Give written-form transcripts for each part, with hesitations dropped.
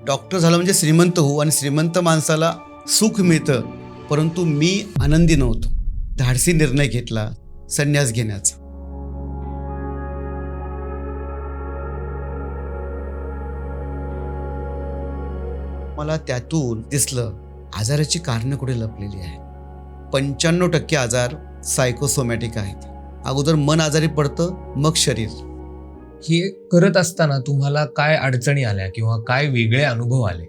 Doctor झालं म्हणजे श्रीमंत होऊ आणि श्रीमंत माणसाला सुख मिळतं, परंतु मी आनंदी नव्हतो. धाडसी निर्णय घेतला संन्यास घेण्याचा. मला त्यातून दिसलं आजाराची कारणं कुठे लपलेली आहेत. 95% आजार सायकोसोमॅटिक आहेत. अगोदर मन आजारी पडतं, मग शरीर. हे करत असताना तुम्हाला काय अडचणी आल्या किंवा काय वेगळे अनुभव आले?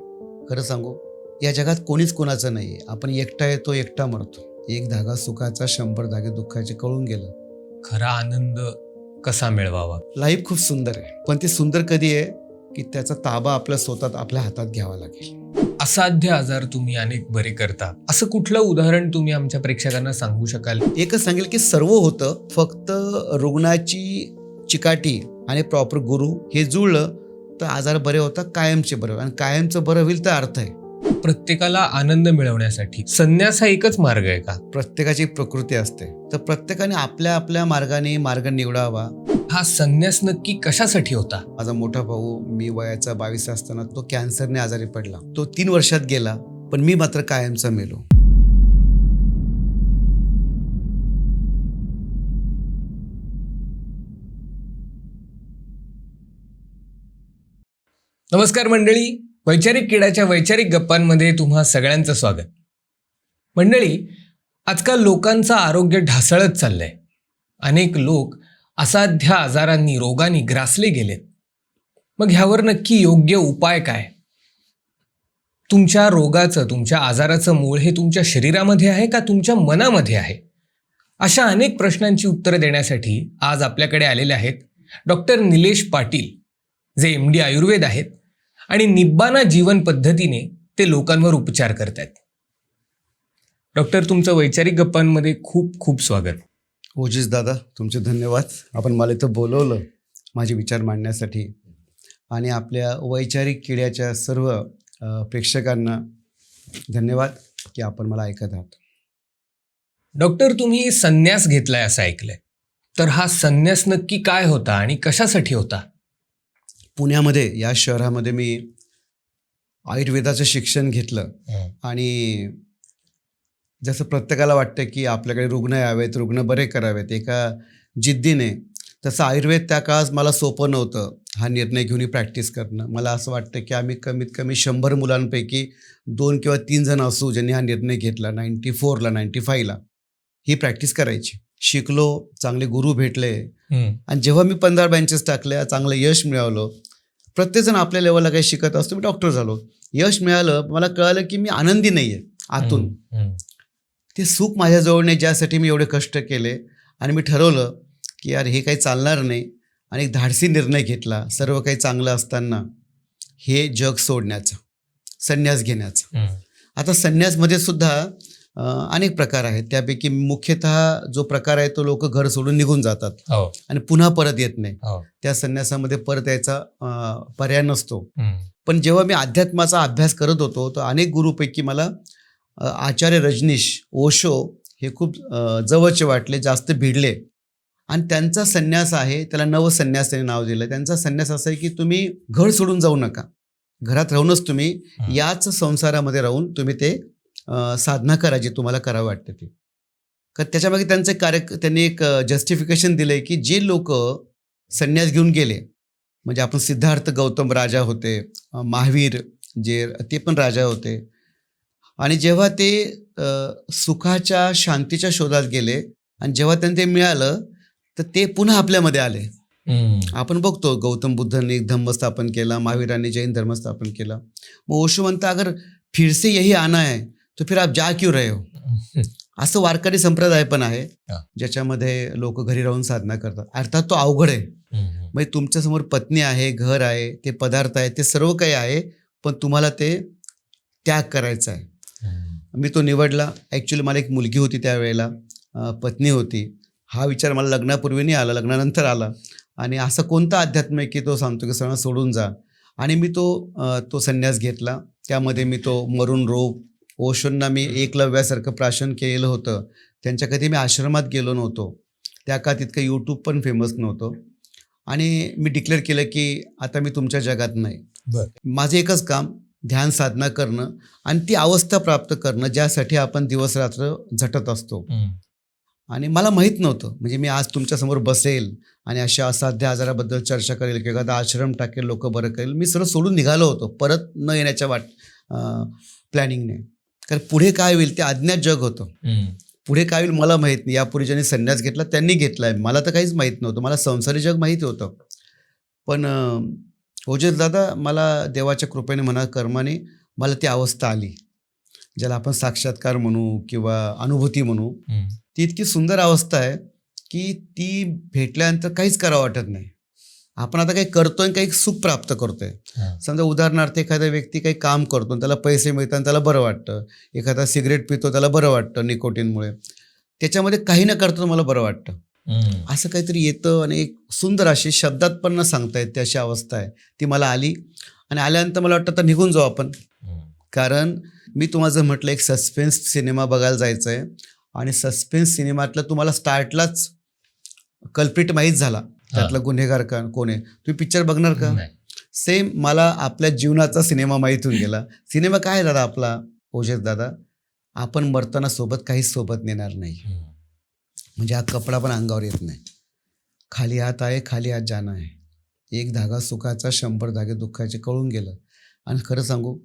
खरं सांगू, या जगात कोणीच कोणाचं नाही आहे. आपण एकटा येतो, एकटा मरतो. एक धागा सुखाचा, 100 धागे दुःखाचे कळून गेलं. खरा आनंद कसा मिळवावा? लाईफ खूप सुंदर आहे, पण ती सुंदर कधी आहे की त्याचा ताबा आपल्या स्वतः आपल्या हातात घ्यावा लागेल. असाध्य आजार तुम्ही अनेक बरे करता, असं कुठलं उदाहरण तुम्ही आमच्या प्रेक्षकांना सांगू शकाल? एकच सांगेल की सर्व होतं, फक्त रुग्णाची चिकाटी आणि प्रॉपर गुरु हे जुळलं तर आजार बरे होतात, कायमचे बरे. आणि कायमचं बरं होईल तर अर्थ आहे. प्रत्येकाला आनंद मिळवण्यासाठी संन्यास हा एकच मार्ग आहे का? प्रत्येकाची प्रकृती असते, तर प्रत्येकाने आपल्या आपल्या मार्गाने मार्ग निवडावा. हा संन्यास नक्की कशासाठी होता? माझा मोठा भाऊ, मी वयाचा 22 असताना तो कॅन्सरने आजारी पडला. तो 3 वर्षात गेला, पण मी मात्र कायमचा मेलो. नमस्कार मंडळी, वैचारिक किडाच्या वैचारिक गप्पांमध्ये तुम्हा सगळ्यांचं स्वागत. मंडळी, आजकाल लोकांचं आरोग्य ढासळत चाललंय. अनेक लोक असाध्य आजारांनी, रोगांनी ग्रासले गेलेत. मग ह्यावर नक्की योग्य उपाय काय? तुमच्या रोगाचं, तुमच्या आजाराचं मूळ हे तुमच्या शरीरामध्ये आहे का तुमच्या मनामध्ये आहे? अशा अनेक प्रश्नांची उत्तरं देण्यासाठी आज आपल्याकडे आलेले आहेत डॉक्टर निलेश पाटील, जे MD आयुर्वेद आहेत आणि निब्बाना जीवन पद्धतीने ते लोकांवर उपचार करतात. डॉक्टर, तुमचं वैचारिक गप्पांमध्ये खूप खूप स्वागत. ओजीस दादा, तुमचे धन्यवाद. आपण मला इथं बोलवलं माझे विचार मांडण्यासाठी. आणि आपल्या वैचारिक किड्याच्या सर्व प्रेक्षकांना धन्यवाद की आपण मला ऐकत आहात. डॉक्टर, तुम्ही संन्यास घेतलाय असं ऐकलंय, तर हा संन्यास नक्की काय होता आणि कशासाठी होता? पुण्यामध्ये, या शहरामध्ये मी आयुर्वेदाचं शिक्षण घेतलं. आणि जसं प्रत्येकाला वाटतं की आपल्याकडे रुग्ण यावेत, रुग्ण बरे करावेत एका जिद्दीने, तसं आयुर्वेद त्या काळात मला सोपं नव्हतं. हा निर्णय घेऊन प्रॅक्टिस करणं. मला असं वाटतं की आम्ही कमीत कमी 100 मुलांपैकी 2 किंवा 3 जण असू ज्यांनी हा निर्णय घेतला. 94ला 95ला ही प्रॅक्टिस करायची. शिकलो, चांगले गुरु भेटले. आणि जेव्हा मी 15 बेंचेस टाकल्या, चांगलं यश मिळवलं. प्रत्येकजण आपल्या लेवलला काही शिकत असतो. मी डॉक्टर झालो, यश मिळालं, मला कळालं की मी आनंदी नाही आहे आतून. ते सुख माझ्याजवळ नाही, ज्यासाठी मी एवढे कष्ट केले. आणि मी ठरवलं की यार हे काही चालणार नाही. आणि एक धाडसी निर्णय घेतला, सर्व काही चांगलं असताना हे जग सोडण्याचा, संन्यास घेण्याचा. आता संन्यासमध्ये सुद्धा अनेक प्रकार आहेत. त्यापैकी मुख्यतः जो प्रकार आहे तो लोक घर सोडून निघून जातात आणि पुन्हा परत येत नाही. त्या संन्यासामध्ये परत यायचा पर्याय नसतो. पण जेव्हा मी अध्यात्माचा अभ्यास करत होतो तर अनेक गुरुपैकी मला आचार्य रजनीश, ओशो हे खूप जवळचे वाटले, जास्त भिडले. आणि त्यांचा संन्यास आहे, त्याला नवसंन्यास त्यांनी नाव दिलं. त्यांचा संन्यास असा आहे की तुम्ही घर सोडून जाऊ नका, घरात राहूनच तुम्ही याच संसारामध्ये राहून तुम्ही ते साधना करा जी तुम्हाला करावं वाटते ती. तर त्याच्यामागे त्यांनी एक जस्टिफिकेशन दिलं आहे की जे लोक संन्यास घेऊन गेले, म्हणजे आपण सिद्धार्थ गौतम राजा होते, महावीर जे ते पण राजा होते. आणि जेव्हा ते सुखाच्या, शांतीच्या शोधात गेले आणि जेव्हा त्यांना ते मिळालं तर ते पुन्हा आपल्यामध्ये आले. आपण बघतो गौतम बुद्धांनी धम्म स्थापन केला, महावीरांनी जैन धर्म स्थापन केला. मग ओशो म्हणता अगर फिर से यही आना है तो फिर आप जा क्यों रहे हो. असं वारकरी संप्रदाय पण आहे ज्याच्यामध्ये लोक घरी राहून साधना करतात. अर्थात तो अवघड आहे. म्हणजे तुमच्यासमोर पत्नी आहे, घर आहे, ते पदार्थ आहे, ते सर्व काही आहे, पण तुम्हाला ते त्याग करायचा आहे. मी तो निवडला. ॲक्च्युली मला एक मुलगी होती त्यावेळेला, पत्नी होती. हा विचार मला लग्नापूर्वी नाही आला, लग्नानंतर आला. आणि असं कोणता अध्यात्म आहे की तो सांगतो की सगळं सोडून जा. आणि मी तो संन्यास घेतला. त्यामध्ये मी तो मरून रोग, ओशोंना मी एकलव्यासारखं प्राशन केलेलं होतं. त्यांच्या कधी मी आश्रमात गेलो नव्हतो. त्या काळात इतकं यूट्यूब पण फेमस नव्हतं. आणि मी डिक्लेअर केलं की आता मी तुमच्या जगात नाही. माझं एकच काम, ध्यान साधना करणं आणि ती अवस्था प्राप्त करणं ज्यासाठी आपण दिवस रात्र झटत असतो. आणि मला माहीत नव्हतं, म्हणजे मी आज तुमच्यासमोर बसेल आणि अशा असाध्य आजाराबद्दल चर्चा करेल किंवा एखादा आश्रम टाकेल, लोक बरं करेल. मी सरळ सोडून निघालो होतो परत न येण्याच्या प्लॅनिंगने. कारण पुढे काय होईल ते अज्ञात जग होतं. पुढे काय होईल मला माहीत नाही. यापूर्वी ज्यांनी संन्यास घेतला त्यांनी घेतला आहे, मला तर काहीच माहीत नव्हतं. मला संसारी जग माहिती होतं. पण ओजस दादा, मला देवाच्या कृपेने म्हणा, कर्माने मला ती अवस्था आली, ज्याला आपण साक्षात्कार म्हणू किंवा अनुभूती म्हणू. ती इतकी सुंदर अवस्था आहे की ती भेटल्यानंतर काहीच करावं वाटत नाही. आपण आता काही करतोय आणि काही सुख प्राप्त करतोय. समजा उदाहरणार्थ एखादा व्यक्ती काही काम करतो, त्याला पैसे मिळतात आणि त्याला बरं वाटतं. एखादा सिगरेट पितो, त्याला बरं वाटतं निकोटीनमुळे. त्याच्यामध्ये काही न करता मला बरं वाटतं. असं काहीतरी येतं आणि एक सुंदर अशी शब्दात पण न सांगता येते अशी अवस्था आहे. ती मला आली आणि आल्यानंतर मला वाटतं तर निघून जाऊ आपण. कारण मी तुम्हाला जर म्हटलं एक सस्पेन्स सिनेमा बघायला जायचं आहे आणि सस्पेन्स सिनेमातलं तुम्हाला स्टार्टलाच कल्प्रिट माहीत झाला, त्यातला गुन्हेगार कोण आहे, तुम्ही पिक्चर बघणार का? सेम मला आपल्या जीवनाचा सिनेमा माहीत होऊन गेला. सिनेमा काय आहे दादा आपला, ओजस दादा, आपण मरताना सोबत काहीच सोबत नेणार नाही. म्हणजे हा कपडा पण अंगावर येत नाही. खाली हात आहे, खाली हात जाणं आहे. एक धागा सुखाचा, 100 धागे दुःखाचे, कळून गेलं. आणि खरं सांगू,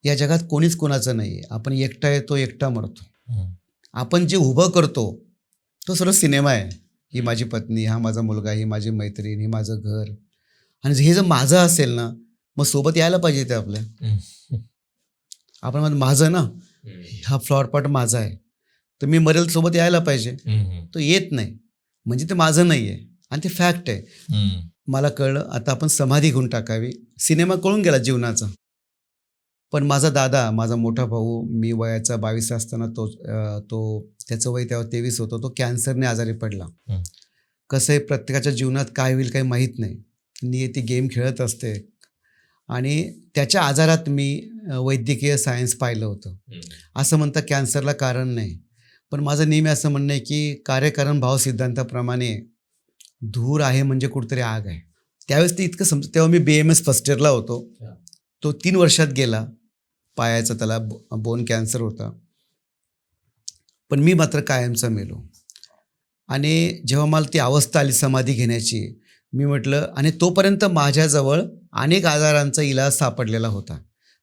या जगात कोणीच कोणाचं नाही आहे. आपण एकटा येतो, एकटा मरतो. आपण जे उभं करतो तो सर्व सिनेमा आहे. ही माझी पत्नी, हा माझा मुलगा, ही माझी मैत्रीण, ही माझं घर. आणि हे जर माझं असेल ना, मग सोबत यायला पाहिजे ते आपल्या. आपण म्हणतो माझं ना, हा फ्लॉवर पॉट माझा आहे, तर मी मरेल सोबत यायला पाहिजे. तो येत नाही म्हणजे ते माझं नाही आहे आणि ते फॅक्ट आहे. मला कळलं आता आपण समाधी घेऊन टाकावी. सिनेमा कळून गेला जीवनाचा. पण माझा दादा, माझा मोठा भाऊ, मी वयाचा 22 असताना तो त्याचं वय तेव्हा 23 होतं, तो कॅन्सरने आजारी पडला. कसं आहे, प्रत्येकाच्या जीवनात काय होईल काही माहीत नाही. नियती गेम खेळत असते. आणि त्याच्या आजारात मी वैद्यकीय सायन्स पाहिलं होतं. असं म्हणता कॅन्सरला कारण नाही, पण माझं नेहमी असं म्हणणं आहे की कार्यकारण भाव सिद्धांताप्रमाणे धूर आहे म्हणजे कुठेतरी आग आहे. त्यावेळेस ते इतकं तेव्हा मी BMS फर्स्ट इयरला होतो. तो 3 वर्षात गेला. पायाचा त्याला बोन कॅन्सर होता. पण मी मात्र कायमचा मेलो. आणि जेव्हा मला ती अवस्था आली समाधी घेण्याची, मी म्हटलं, आणि तोपर्यंत माझ्याजवळ अनेक आजारांचा इलाज सापडलेला होता,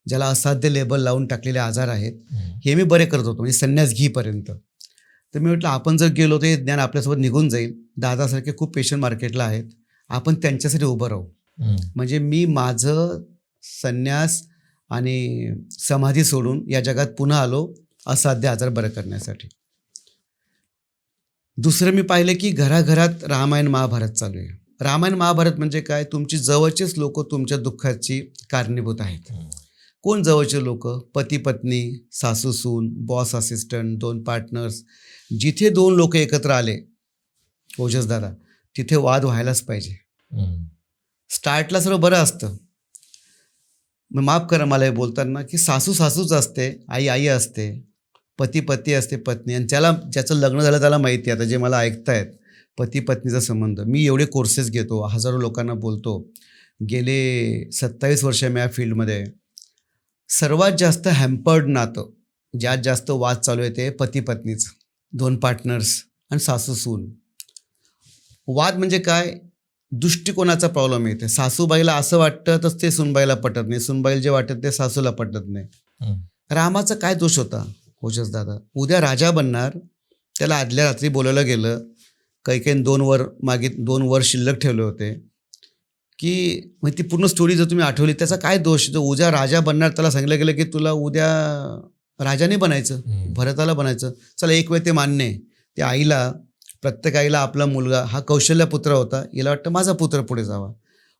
ज्याला असाध्य लेबल लावून टाकलेले आजार आहेत, हे मी बरे करत होतो, म्हणजे संन्यास घेईपर्यंत. तर मी म्हटलं आपण जर गेलो तर हे ज्ञान आपल्यासोबत निघून जाईल. दादासारखे खूप पेशंट मार्केटला आहेत, आपण त्यांच्यासाठी उभं राहू. म्हणजे मी माझं संन्यास आणि समाधी सोडून या जगात पुन्हा आलो असाध्य आजार बरं करण्यासाठी. दुसरं मी पाहिलं की घराघरात रामायण महाभारत चालू आहे. रामायण महाभारत म्हणजे काय, तुमची जवळचेच लोक तुमच्या दुःखाची कारणीभूत आहेत. कोण जवळचे लोक? पती पत्नी, सासू सून, बॉस असिस्टंट, 2 पार्टनर्स. जिथे 2 लोक एकत्र आले ओजस दादा, तिथे वाद व्हायलाच पाहिजे. स्टार्टला सर्व बरं असतं. मग माफ करा मला हे बोलताना की सासू सासूच असते, आई आई असते, पती पती असते, पत्नी. आणि ज्याचं लग्न झालं त्याला माहिती आहे. आता जे मला ऐकतायत, पती पत्नीचा संबंध, मी एवढे कोर्सेस घेतो, हजारो लोकांना बोलतो, गेले 27 वर्ष मी या फील्डमध्ये. सर्वात जास्त हॅम्पर्ड नातं, ज्यात जास्त वाद चालू आहे ते पती पत्नीचं, 2 पार्टनर्स आणि सासू सून. वाद म्हणजे काय, दृष्टिकोनाचा प्रॉब्लेम येते. सासूबाईला असं वाटतं तर ते सुनबाईला पटत नाही, सुनबाईला जे वाटत ते सासूला पटत नाही. रामाचा काय दोष होता ओजस दादा? उद्या राजा बनणार, त्याला आदल्या रात्री बोलावलं गेलं, काही 2 वर शिल्लक ठेवले होते की मग ती पूर्ण स्टोरी जर तुम्ही आठवली, त्याचा काय दोष? जो उद्या राजा बनणार त्याला सांगितलं गेलं की तुला उद्या राजाने बनायचं, भरताला बनायचं. चला एक वेळ ते मान्य आहे. त्या आईला, प्रत्येक आईला आपला मुलगा हा कौशल्यपुत्र होता, हिला वाटतं माझा पुत्र पुढे जावा.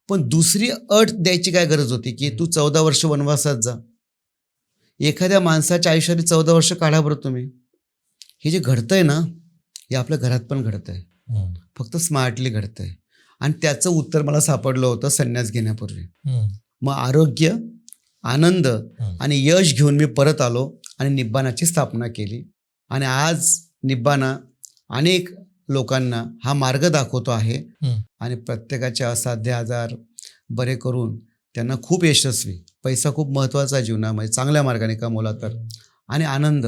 पण दुसरी अट द्यायची काय गरज होती की तू 14 वर्ष वनवासात जा? एखाद्या माणसाच्या आयुष्यात 14 वर्ष काढा बरं तुम्ही. हे जे घडतंय ना, हे आपल्या घरात पण घडतंय, फक्त स्मार्टली घडतंय. आणि त्याचं उत्तर मला सापडलं होतं संन्यास घेण्यापूर्वी. मग आरोग्य, आनंद आणि यश घेऊन मी परत आलो आणि निब्बाणाची स्थापना केली. आणि आज निब्बाणा अनेक लोकांना हा मार्ग दाखवतो आहे आणि प्रत्येकाचे असाध्य आजार बरे करून त्यांना खूप यशस्वी, पैसा खूप महत्त्वाचा आहे जीवनामध्ये, चांगल्या मार्गाने कमवला तर, आणि आनंद,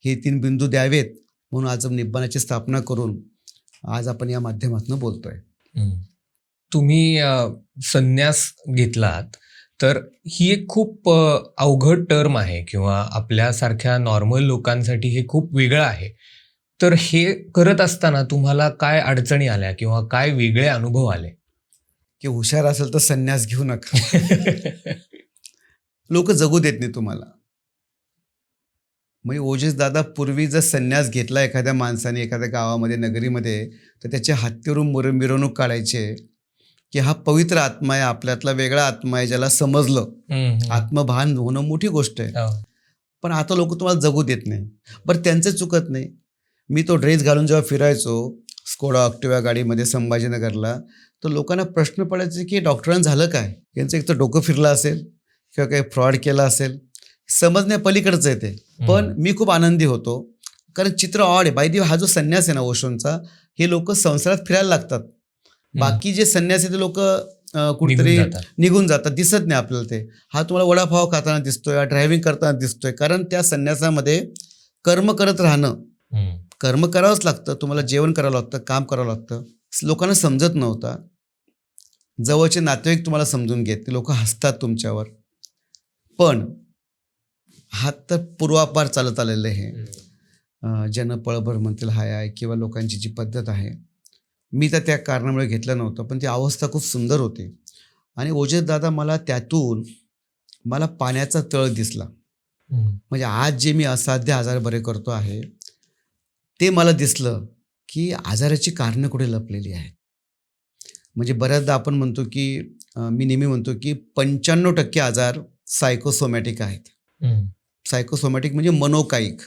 हे 3 बिंदू द्यावेत म्हणून आज निब्बाणाची स्थापना करून आज आपण या माध्यमातून बोलतोय. तुम्ही संन्यास घेतलात तर ही एक खूप अवघड टर्म आहे किंवा आपल्यासारख्या नॉर्मल लोकांसाठी हे खूप वेगळं आहे. तर हे करत असताना तुम्हाला काय अडचणी आल्या किंवा काय वेगळे अनुभव आले? की हुशार असेल तर संन्यास घेऊ नका. लोक जगू देत नाही तुम्हाला. म्हणजे ओजस दादा पूर्वी जर संन्यास घेतला एखाद्या माणसाने एखाद्या गावामध्ये, नगरीमध्ये, तर त्याच्या हत्तीवरून मिरवणूक काढायचे की हा पवित्र आत्मा आहे, आपल्यातला वेगळा आत्मा आहे, ज्याला समजलं. आत्मभान होणं मोठी गोष्ट आहे. पण आता लोक तुम्हाला जगू देत नाही. बरं, त्यांचं चुकत नाही. मी तो ड्रेस घालून जेव्हा फिरायचो स्कोडा ऑक्टिवा गाडीमध्ये संभाजीनगरला, तर लोकांना प्रश्न पडायचे की डॉक्टरांना झालं काय, यांचं एक तर डोकं फिरलं असेल किंवा काही फ्रॉड केला असेल, समजण्यापलीकडचं आहे ते. पण मी खूप आनंदी होतो, कारण चित्र ऑड आहे. बाय द वे, हा जो संन्यास आहे ना ओशोंचा, हे लोक संसारात फिरायला लागतात. बाकी जे संन्यास आहे ते लोक कुठेतरी निघून जातात, दिसत नाही आपल्याला ते. हा तुम्हाला वडापाव खाताना दिसतोय, ड्रायव्हिंग करताना दिसतोय, कारण त्या संन्यासामध्ये कर्म करत राहणं, कर्म करावंच लागतं. तुम्हाला जेवण करावं लागतं, काम करावं लागतं. लोकांना समजत नव्हता. जवळचे नातेवाईक तुम्हाला समजून घेत, ते लोक हसतात तुमच्यावर. पण हा तर पूर्वापार चालत आलेलं आहे. जन पळभर म्हणतील हाय आहे, किंवा लोकांची जी पद्धत आहे. मी तर त्या कारणामुळे घेतलं नव्हतं, पण ती अवस्था खूप सुंदर होती. आणि ओजस दादा, मला त्यातून मला पाण्याचा तळ दिसला. म्हणजे आज जे मी असाध्य आजार बरे करतो आहे, ते मला दिसलं की आजाराची कारणं कुठे लपलेली आहेत. म्हणजे बऱ्याचदा आपण म्हणतो की, मी नेहमी म्हणतो की 95% आजार सायकोसोमॅटिक आहेत. सायकोसोमॅटिक म्हणजे मनोकायिक.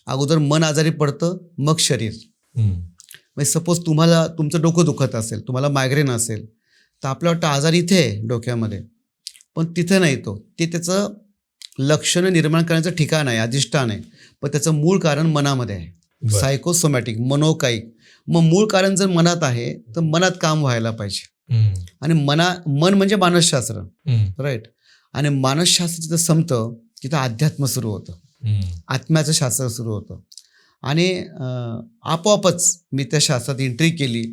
अगोदर मन आजारी पडतं, मग शरीर. म्हणजे सपोज तुम्हाला तुमचं डोकं दुखत असेल, तुम्हाला मायग्रेन असेल, तर आपलं वाटतं आजार इथे आहे डोक्यामध्ये, पण तिथे नाही. ते त्याचं लक्षणं निर्माण करण्याचं ठिकाण आहे, अधिष्ठान आहे, पण त्याचं मूळ कारण मनामध्ये आहे. सायकोसोमॅटिक, मनोकायिक. मग मूळ कारण जर मनात आहे, तर मनात काम व्हायला पाहिजे. आणि मन म्हणजे मानसशास्त्र, राईट. आणि मानसशास्त्र जिथं संपतं, तिथं अध्यात्म सुरू होतं, आत्म्याचं शास्त्र सुरू होतं. आणि आपोआपच मी त्या शास्त्रात एंट्री केली,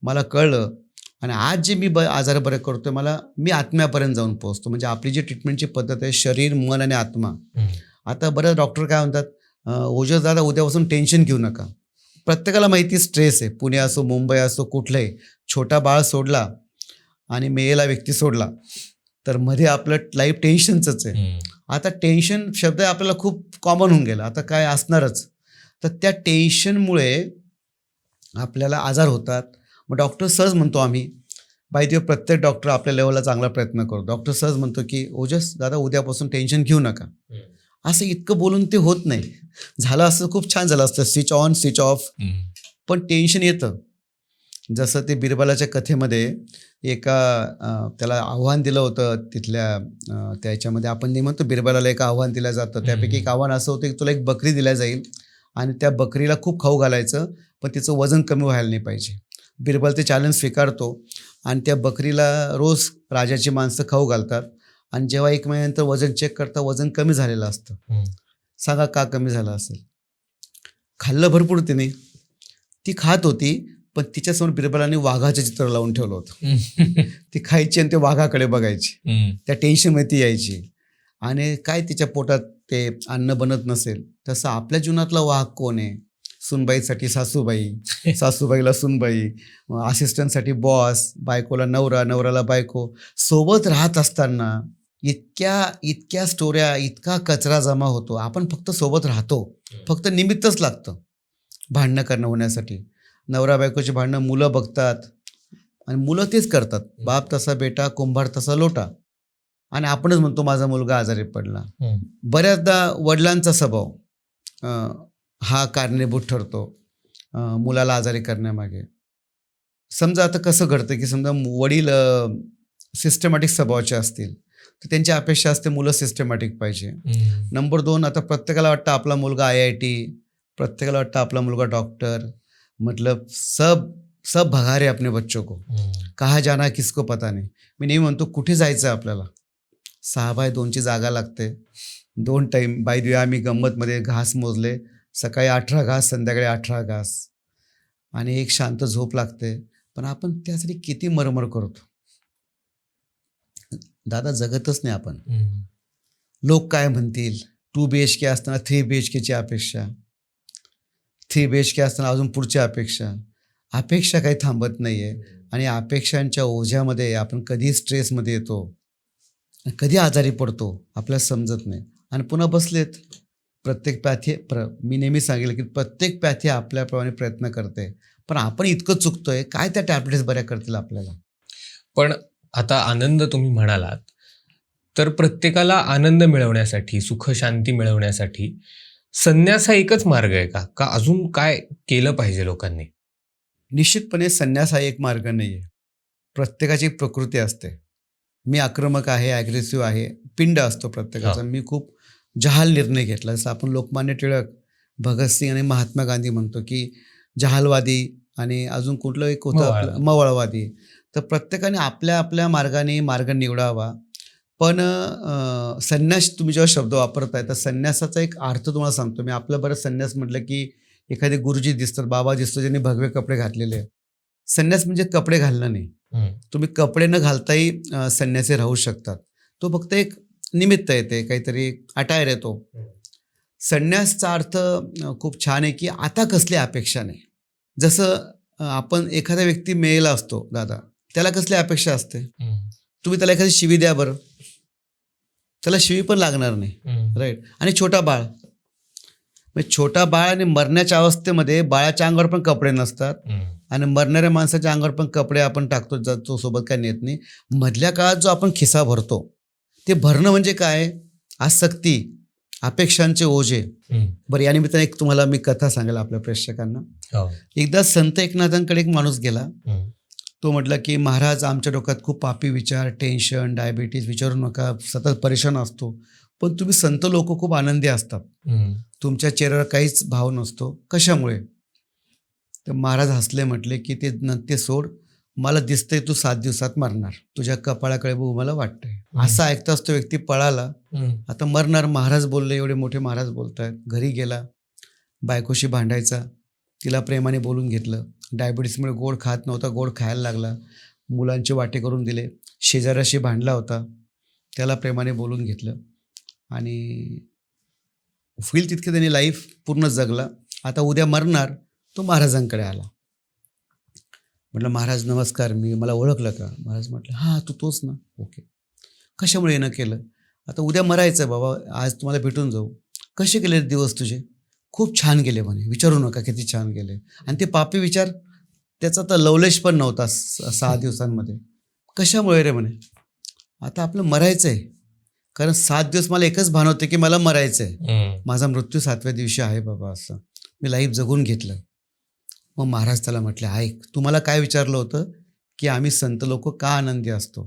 मला कळलं. आणि आज जे मी आजार बरे करतोय, मी आत्म्यापर्यंत जाऊन पोहोचतो. म्हणजे आपली जी ट्रीटमेंटची पद्धत आहे, शरीर, मन आणि आत्मा. आता बरेच डॉक्टर काय म्हणतात, ओजस दादा उद्यापासून टेन्शन घेऊ नका. प्रत्येकाला माहिती स्ट्रेस आहे, पुणे असो, मुंबई असो, कुठलंही. छोटा बाळ सोडला आणि मेलेला व्यक्ती सोडला, तर मध्ये आपलं लाईफ टेन्शनचंच आहे. आता टेन्शन शब्द आपल्याला खूप कॉमन होऊन गेला, आता काय असणारच. तर त्या टेन्शनमुळे आपल्याला आजार होतात. मग डॉक्टर सहज म्हणतो, आम्ही बाय द वे प्रत्येक डॉक्टर आपल्या लेवलला चांगला प्रयत्न करतो. डॉक्टर सहज म्हणतो की ओजस दादा उद्यापासून टेन्शन घेऊ नका. असं इतकं बोलून ते होत नाही. झालं असतं खूप छान झालं असतं, स्विच ऑन स्विच ऑफ, पण टेन्शन येतं. जसं ते बिरबलाच्या कथेमध्ये त्याला आव्हान दिलं होतं तिथल्या त्याच्यामध्ये, आपण नाही म्हणतो बिरबलाला एक आव्हान दिलं जातं, त्यापैकी एक आव्हान असं होतं की तुला एक बकरी दिल्या जाईल आणि त्या बकरीला खूप खाऊ घालायचं, पण तिचं वजन कमी व्हायला नाही पाहिजे. बिरबल ते चॅलेंज स्वीकारतो आणि त्या बकरीला रोज राजाची माणसं खाऊ घालतात. आणि जेव्हा 1 महिन्यानंतर वजन चेक करता, वजन कमी झालेलं असतं. सांगा का कमी झालं असेल? खाल्लं भरपूर तिने, ती खात होती, पण तिच्यासमोर बिरबलाने वाघाचं चित्र लावून ठेवलं होतं. ती खायची आणि ते वाघाकडे बघायची. त्या टेन्शनमध्ये ती यायची. आणि काय तिच्या पोटात ते अन्न बनत नसेल. तसं आपल्या जीवनातला वाघ कोण आहे? सुनबाईसाठी सासूबाई, सासूबाईला सुनबाई, असिस्टंटसाठी बॉस, बायकोला नवरा, नवऱ्याला बायको. सोबत राहत असताना इतक्या स्टोऱ्या, इतका कचरा जमा होतो. आपण फक्त सोबत राहतो, फक्त निमित्तच लागतं भांडणं करणं होण्यासाठी. नवरा बायकोची भांडणं मुलं बघतात आणि मुलं तेच करतात. बाप तसा बेटा, कुंभार तसा लोटा. आणि आपणच म्हणतो माझा मुलगा आजारी पडला. बऱ्याचदा वडिलांचा स्वभाव हा कारणीभूत ठरतो मुलाला आजारी करण्यामागे. समजा आता कसं घडतं की समजा वडील सिस्टमॅटिक स्वभावाचे असतील, तर त्यांची अपेक्षा असते मुलं सिस्टमॅटिक पाहिजे. नंबर 2, आता प्रत्येकाला वाटतं आपला मुलगा IIT, प्रत्येकाला वाटतं आपला मुलगा डॉक्टर. मतलब सब सब भगा रहे अपने बच्चों को, कहा जाना किसको पता नाही. मी नेहमी म्हणतो कुठे जायचं आपल्याला, 6x2ची जागा लागते, 2 टाईम. बाय द वे आम्ही गंमतमध्ये घास मोजले, सकाळी 18 घास, संध्याकाळी 18 घास, आणि एक शांत झोप लागते. पण आपण त्यासाठी किती मरमर करतो दादा, जगतच नाही आपण. लोक काय म्हणतील, 2 BHK असताना 3 BHKची अपेक्षा, 3 BHK असताना अजून पुढची अपेक्षा. अपेक्षा काही थांबत नाही आहे, आणि अपेक्षांच्या ओझ्यामध्ये आपण कधी स्ट्रेसमध्ये येतो, कधी आजारी पडतो आपल्याला समजत नाही. आणि पुन्हा बसलेत. प्रत्येक पॅथी मी नेहमी सांगेल की प्रत्येक पॅथी आपल्याप्रमाणे प्रयत्न करते, पण आपण इतकं चुकतोय, काय त्या टॅब्लेट्स बऱ्या करतील आपल्याला. पण आता आनंद तुम्ही म्हणालात, तर प्रत्येकाला आनंद मिळवण्यासाठी, सुख शांती मिळवण्यासाठी संन्यास हा एकच मार्ग आहे का अजून काय केलं पाहिजे लोकांनी? निश्चितपणे संन्यास हा एक मार्ग नाही आहे. प्रत्येकाची एक प्रकृती असते. मी आक्रमक आहे, ॲग्रेसिव्ह आहे, पिंड असतो प्रत्येकाचा. मी खूप जहाल निर्णय घेतला. जसं आपण लोकमान्य टिळक, भगतसिंग आणि महात्मा गांधी म्हणतो की जहालवादी, आणि अजून कुठलं एक होतं आपलं मवाळवादी. तर प्रत्येकाने आपल्या आपल्या मार्गाने मार्ग निवडावा. पण संन्यास तुम्ही जेव्हा शब्द वापरताय, तर संन्यासाचा एक अर्थ तुम्हाला सांगतो मी. आपलं बरं संन्यास म्हटलं की एखादे गुरुजी दिसतात, बाबा दिसतो, ज्यांनी भगवे कपडे घातलेले आहेत. संन्यास म्हणजे कपडे घालणं नाही. तुम्ही कपडे न घालताही संन्यासी राहू शकतात. तो फक्त एक निमित्त येते, काहीतरी अटायर येतो. संन्यासचा अर्थ खूप छान आहे की आता कसली अपेक्षा नाही. जसं आपण एखादा व्यक्ती मेलेला असतो दादा, त्याला कसली अपेक्षा असते. तुम्ही त्याला एखादी शिवी द्या बरं, त्याला शिवी पण लागणार नाही, राईट. आणि छोटा बाळ, म्हणजे छोटा बाळ आणि मरण्याच्या अवस्थेमध्ये बाळाच्या अंगावर पण कपडे नसतात, आणि मरणाऱ्या माणसाच्या अंगावर पण कपडे आपण टाकतो, जो सोबत काय नेत नाही. मधल्या काळात जो आपण खिसा भरतो, ते भरणं म्हणजे काय, आसक्ती, अपेक्षांचे ओझे. बरं, या निमित्ताने एक तुम्हाला मी कथा सांगेल आपल्या प्रेक्षकांना. एकदा संत एकनाथांकडे एक माणूस गेला. तो म्हटला की महाराज, आमच्या डोक्यात खूप पापी विचार, टेन्शन, डायबिटीज, विचारू नका, सतत परेशान असतो. पण तुम्ही संत लोक खूप आनंदी असतात, तुमच्या चेहऱ्यावर काहीच भाव नसतो, कशामुळे? तर महाराज हसले, म्हटले की ते सोड, मला दिसतंय तू 7 दिवसात मरणार, तुझ्या कपाळाकडे बघू मला वाटतंय. असं ऐकताच तो व्यक्ती पळाला, आता मरणार. महाराज बोलले, एवढे मोठे महाराज बोलतायत. घरी गेला, बायकोशी भांडायचा, तिला प्रेमाने बोलून घेतलं. डायबिटीसमुळे गोड खात नव्हता, गोड खायला लागला. मुलांचे वाटे करून दिले. शेजाऱ्याशी भांडला होता, त्याला प्रेमाने बोलून घेतलं, आणि होईल तितके त्यांनी लाईफ पूर्ण जगला. आता उद्या मरणार. तो महाराजांकडे आला. म्हटलं, महाराज नमस्कार, मला ओळखलं का? महाराज म्हटलं, हां तू तोच ना. ओके, कशामुळे येणं केलं? आता उद्या मरायचं बाबा, आज तुम्हाला भेटून जाऊ. कसे गेले दिवस तुझे? खूप छान गेले म्हणे, विचारू नका किती छान गेले. आणि ते पापी विचार, त्याचा तर लवलेश पण नव्हता 6 दिवसांमध्ये. कशामुळे रे म्हणे? आता आपलं मरायचं आहे, कारण 7 दिवस मला एकच भान होते की मला मरायचं आहे, माझा मृत्यू 7व्या दिवशी आहे बाबा. असं मी लाईफ जगून घेतलं. मग महाराज त्याला म्हटले, ऐक, तुम्हाला काय विचारलं होतं की आम्ही संत लोक का आनंदी असतो?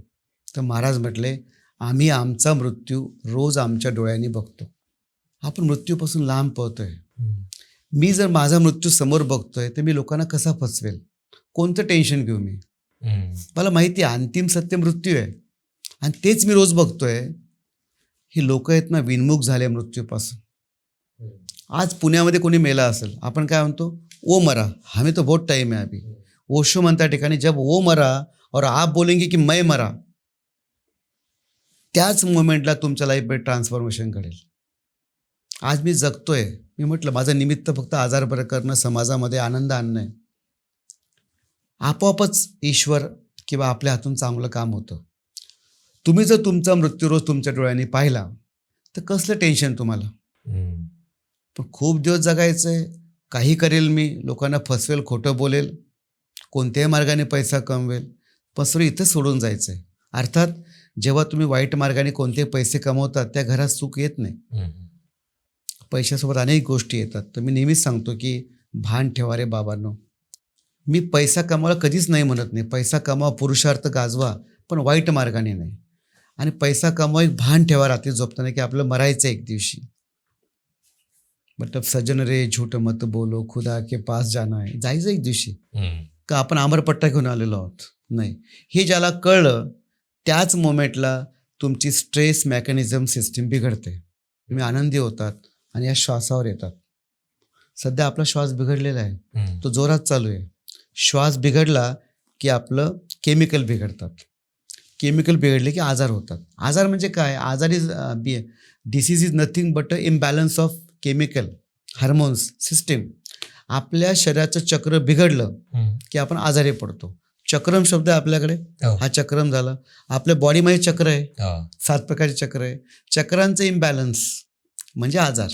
तर महाराज म्हटले, आम्ही आमचा मृत्यू रोज आमच्या डोळ्यांनी बघतो. आपण मृत्यूपासून लांब पळतोय. मी जर माझा मृत्यू समोर बघतोय, तर मी लोकांना कसा फसवेल? कोणतं टेन्शन घेऊ मी? मला माहिती आहे अंतिम सत्य मृत्यू आहे, आणि तेच मी रोज बघतोय. ही लोक आहेत ना, विनमुख झाले मृत्यूपासून. आज पुण्यामध्ये कोणी मेला असेल, आपण काय म्हणतो, ओ मरा, हमें तो बहुत टाइम है अभी. ओशो म्हणता ठिकाणी, जब वो मरा और आप बोलेंगे की मैं मरा, त्याच मोमेंटला तुमच्या लाईफमध्ये ट्रान्सफॉर्मेशन घडेल. आज मी जगतोय, मी म्हटलं माझं निमित्त फक्त आजार बरं करणं, समाजामध्ये आनंद आणणं आहे. आपोआपच ईश्वर किंवा आपल्या हातून चांगलं काम होतं. तुम्ही जर तुमचा मृत्यू रोज तुमच्या डोळ्यांनी पाहिला, तर कसलं टेन्शन तुम्हाला? पण खूप दिवस जगायचं आहे, काही करेल मी, लोकांना फसवेल, खोटं बोलेल, कोणत्याही मार्गाने पैसा कमवेल, पण सर्व इथं सोडून जायचं आहे. अर्थात जेव्हा तुम्ही वाईट मार्गाने कोणतेही पैसे कमवतात, त्या घरात सुख येत नाही. पैशासोबत अनेक गोष्टी येतात. तर मी नेहमीच सांगतो की भान ठेवा रे बाबांनो. मी पैसा कमावला कधीच नाही म्हणत नाही. पैसा कमावा, पुरुषार्थ गाजवा, पण वाईट मार्गाने नाही. आणि पैसा कमावा, एक भान ठेवा रात्री झोपताना की आपलं मरायचं एक दिवशी. मतलब सज्जन रे झूठ मत बोलो, खुदा के पास जाना है, जायचं एक दिवशी. का आपण आमरपट्टा घेऊन आलेलो आहोत. नाही, हे ज्याला कळलं त्याच मोमेंटला तुमची स्ट्रेस मेकॅनिझम सिस्टीम बिघडते. तुम्ही आनंदी होतात आणि या श्वासावर येतात. सध्या आपला श्वास बिघडलेला आहे, तो जोरात चालू आहे. श्वास बिघडला की आपलं केमिकल बिघडतात. केमिकल बिघडले की आजार होतात. आजार म्हणजे काय? आजार is disease is nothing but a imbalance of chemical hormones system. आपल्या शरीराचं चक्र बिघडलं की आपण आजारी पडतो. चक्रम शब्द आहे आपल्याकडे, हा चक्रम झाला. आपल्या बॉडीमध्ये चक्र आहे, 7 प्रकारचे चक्र आहे. चक्रांचं इम्बॅलन्स म्हणजे आजार.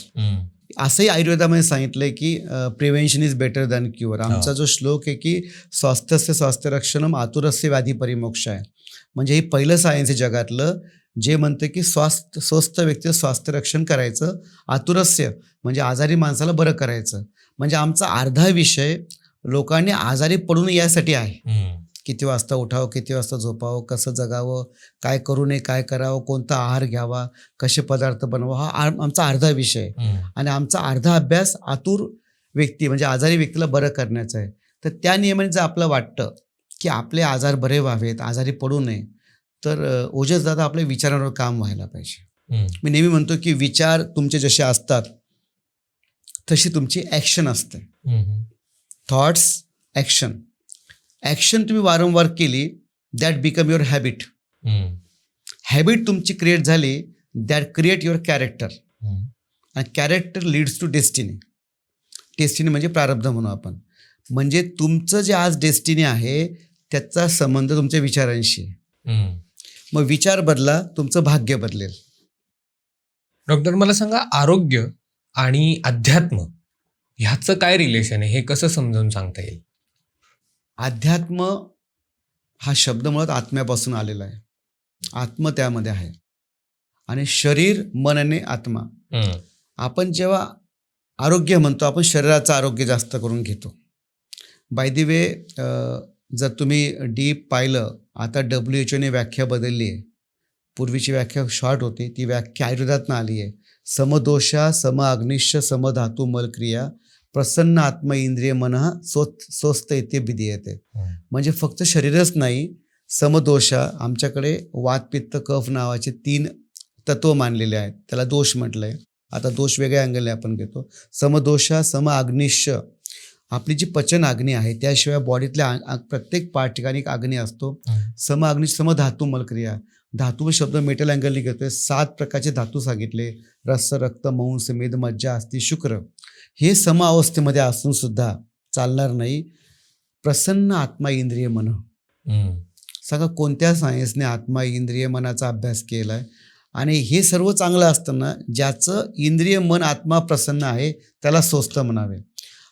असंही आयुर्वेदामध्ये सांगितलंय की prevention is better than cure. आमचा जो श्लोक आहे की स्वास्थ्यस्य स्वास्थ्य रक्षणम आतुरस्य व्याधी परिमोक्ष आहे. म्हणजे हे पहिलं सायन्स आहे जगातलं जे म्हणतं की स्वस्थ व्यक्तीचं स्वास्थ्य रक्षण करायचं. आतुरस्य म्हणजे आजारी माणसाला बरं करायचं. म्हणजे आमचा अर्धा विषय लोकांनी आजारी पडू नये यासाठी आहे. किती वाजता उठावं, किती वाजता झोपावं, कसं जगावं, काय करू नये, काय करावं, कोणता आहार घ्यावा, कसे पदार्थ बनवा, हा आमचा अर्धा विषय. आणि आमचा अर्धा अभ्यास आतुर व्यक्ती म्हणजे आजारी व्यक्तीला बरं करण्याचा आहे. तर त्या नियमाने जर आपलं वाटतं की आपले आजार बरे व्हावेत, आजारी पडू नये, तर ओजस दादा आपल्या विचारांवर काम व्हायला पाहिजे. मी नेहमी म्हणतो की विचार तुमचे जसे असतात तशी तुमची ॲक्शन असते. Thoughts, action. ॲक्शन तुम्ही वारंवार केली that become your habit. Habit तुमची क्रिएट झाली दॅट क्रिएट युअर कॅरेक्टर. आणि character leads to destiny. Destiny म्हणजे प्रारब्ध म्हणू आपण. म्हणजे तुमचं जे आज डेस्टिनी आहे त्याचा संबंध तुमच्या विचारांशी आहे. मग विचार बदला, तुमचं भाग्य बदलेल. डॉक्टर मला सांगा, आरोग्य आणि अध्यात्म ह्याचं काय रिलेशन आहे, हे कसं समजावून सांगता येईल? अध्यात्म हा शब्द मुळात आत्म्यापासून आलेला आहे. आत्म त्यामध्ये आहे आणि शरीर, मन आणि आत्मा. आपण जेव्हा आरोग्य म्हणतो आपण शरीराचं आरोग्य जास्त करून घेतो. बाय द वे, जर तुम्ही डीप पाहिलं, आता WHO ने व्याख्या बदलली आहे. पूर्वीची व्याख्या शॉर्ट होती, ती व्याख्या आयुर्वेदातनं आली आहे. समदोषा सम अग्निश्च समधातू मलक्रिया प्रसन्न आत्म इंद्रिय मन स्वस्त इथे विधीयते. म्हणजे फक्त शरीरच नाही, समदोषा, आमच्याकडे वात पित्त कफ नावाचे 3 तत्व मानलेले आहेत. त्याला दोष म्हटलं आहे. आता दोष वेगळ्या अँगलने आपण घेतो. समदोषा सम अग्निश्च, आपली जी पचन अग्नी आहे त्याशिवाय बॉडीतल्या प्रत्येक पार्ट ठिकाणी एक अग्नी असतो. सम अग्नि सम धातू मलक्रिया. धातू शब्द मेटल अँगलने घेतोय. 7 प्रकारचे धातू सांगितले. रस, रक्त, मांस, मेद, मज्जा, अस्थि, शुक्र. हे सम अवस्थेमध्ये असून सुद्धा चालणार नाही. प्रसन्न आत्मा इंद्रिय मन. सांगा कोणत्या सायन्सने आत्मा इंद्रिय मनाचा अभ्यास केला आहे? आणि हे सर्व चांगलं असताना ज्याचं इंद्रिय मन आत्मा प्रसन्न आहे त्याला स्वस्थ म्हणावे.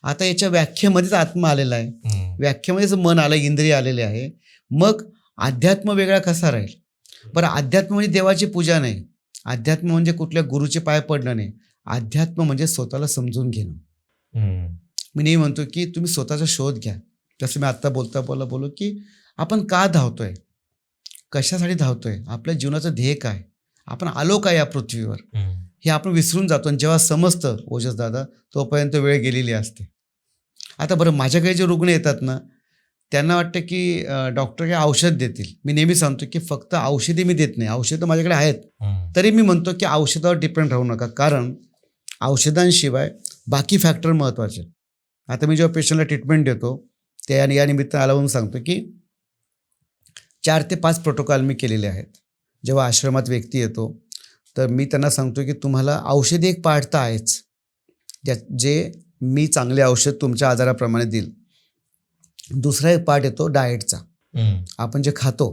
आता याच्या व्याख्येमध्येच आत्मा आलेला आहे, व्याख्येमध्येच मन आलं, इंद्रिय आलेले आहे. मग अध्यात्म वेगळा कसा राहील? बरं, अध्यात्म म्हणजे देवाची पूजा नाही. अध्यात्म म्हणजे कुठल्या गुरुचे पाय पडणं नाही. अध्यात्म म्हणजे स्वतःला समजून घेणं. मी नेहमी म्हणतो की तुम्ही स्वतःचा शोध घ्या. जसं मी आत्ता बोललो की आपण का धावतोय, कशासाठी धावतोय, आपल्या जीवनाचं ध्येय काय, आपण आलो काय या पृथ्वीवर, हे आपण विसरून जातो. आणि जेव्हा समजतं ओजस दादा, तोपर्यंत वेळ गेलेली असते. आता बरं, माझ्याकडे जे रुग्ण येतात ना, त्यांना वाटतं की डॉक्टर काही औषध देतील. मी नेहमी सांगतो की फक्त औषधी मी देत नाही, औषधं माझ्याकडे आहेत. तरी मी म्हणतो की औषधावर डिपेंड राहू नका, कारण औषधांशिवाय बाकी फॅक्टर महत्त्वाचे. आता मी जेव्हा पेशंटला ट्रीटमेंट देतो त्या या निमित्तानं आला म्हणून सांगतो की 4 ते 5 प्रोटोकॉल मी केलेले आहेत. जेव्हा आश्रमात व्यक्ती येतो तर मी त्यांना सांगतो की तुम्हाला औषधी एक पार्ट तर आहेच, जे मी चांगले औषध तुमच्या आजाराप्रमाणे देईल. दुसरा एक पार्ट येतो डाएटचा. आपण जे खातो,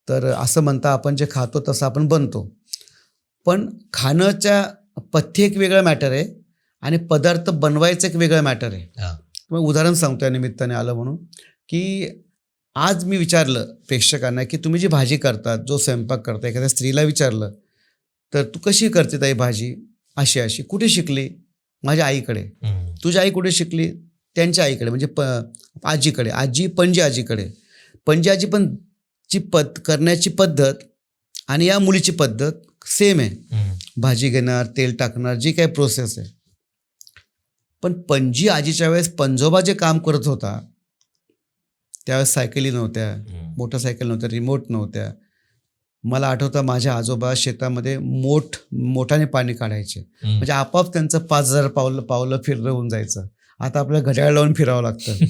तर असं म्हणता आपण जे खातो तसं आपण बनतो. पण खाण्याच्या पथ्य एक वेगळं मॅटर आहे आणि पदार्थ बनवायचं एक वेगळं मॅटर आहे. मग उदाहरण सांगतो या निमित्ताने आलं म्हणून की आज मी विचारलं प्रेक्षकांना की तुम्ही जी भाजी करतात, जो स्वयंपाक करता, एखाद्या स्त्रीला विचारलं तर तू कशी करते ताई भाजी, अशी अशी, कुठे शिकली? माझ्या आईकडे. तुझी आई कुठे शिकली? त्यांच्या आईकडे, म्हणजे आजीकडे. आजी पणजी आजीकडे. पणजी आजी पण ची करण्याची पद्धत आणि या मुलीची पद्धत सेम आहे. भाजी घेणार, तेल टाकणार, जी काही प्रोसेस आहे. पण पणजी आजीच्या वेळेस पंजोबा जे काम करत होता त्यावेळेस सायकली नव्हत्या, मोटरसायकल नव्हत्या, रिमोट नव्हत्या. मला आठवतं माझ्या आजोबा शेतामध्ये मोठाने पाणी काढायचे. म्हणजे आपोआप त्यांचं 5,000 पावलं फिरलं होऊन जायचं. आता आपल्याला घड्याळ लावून फिरावं लागतं.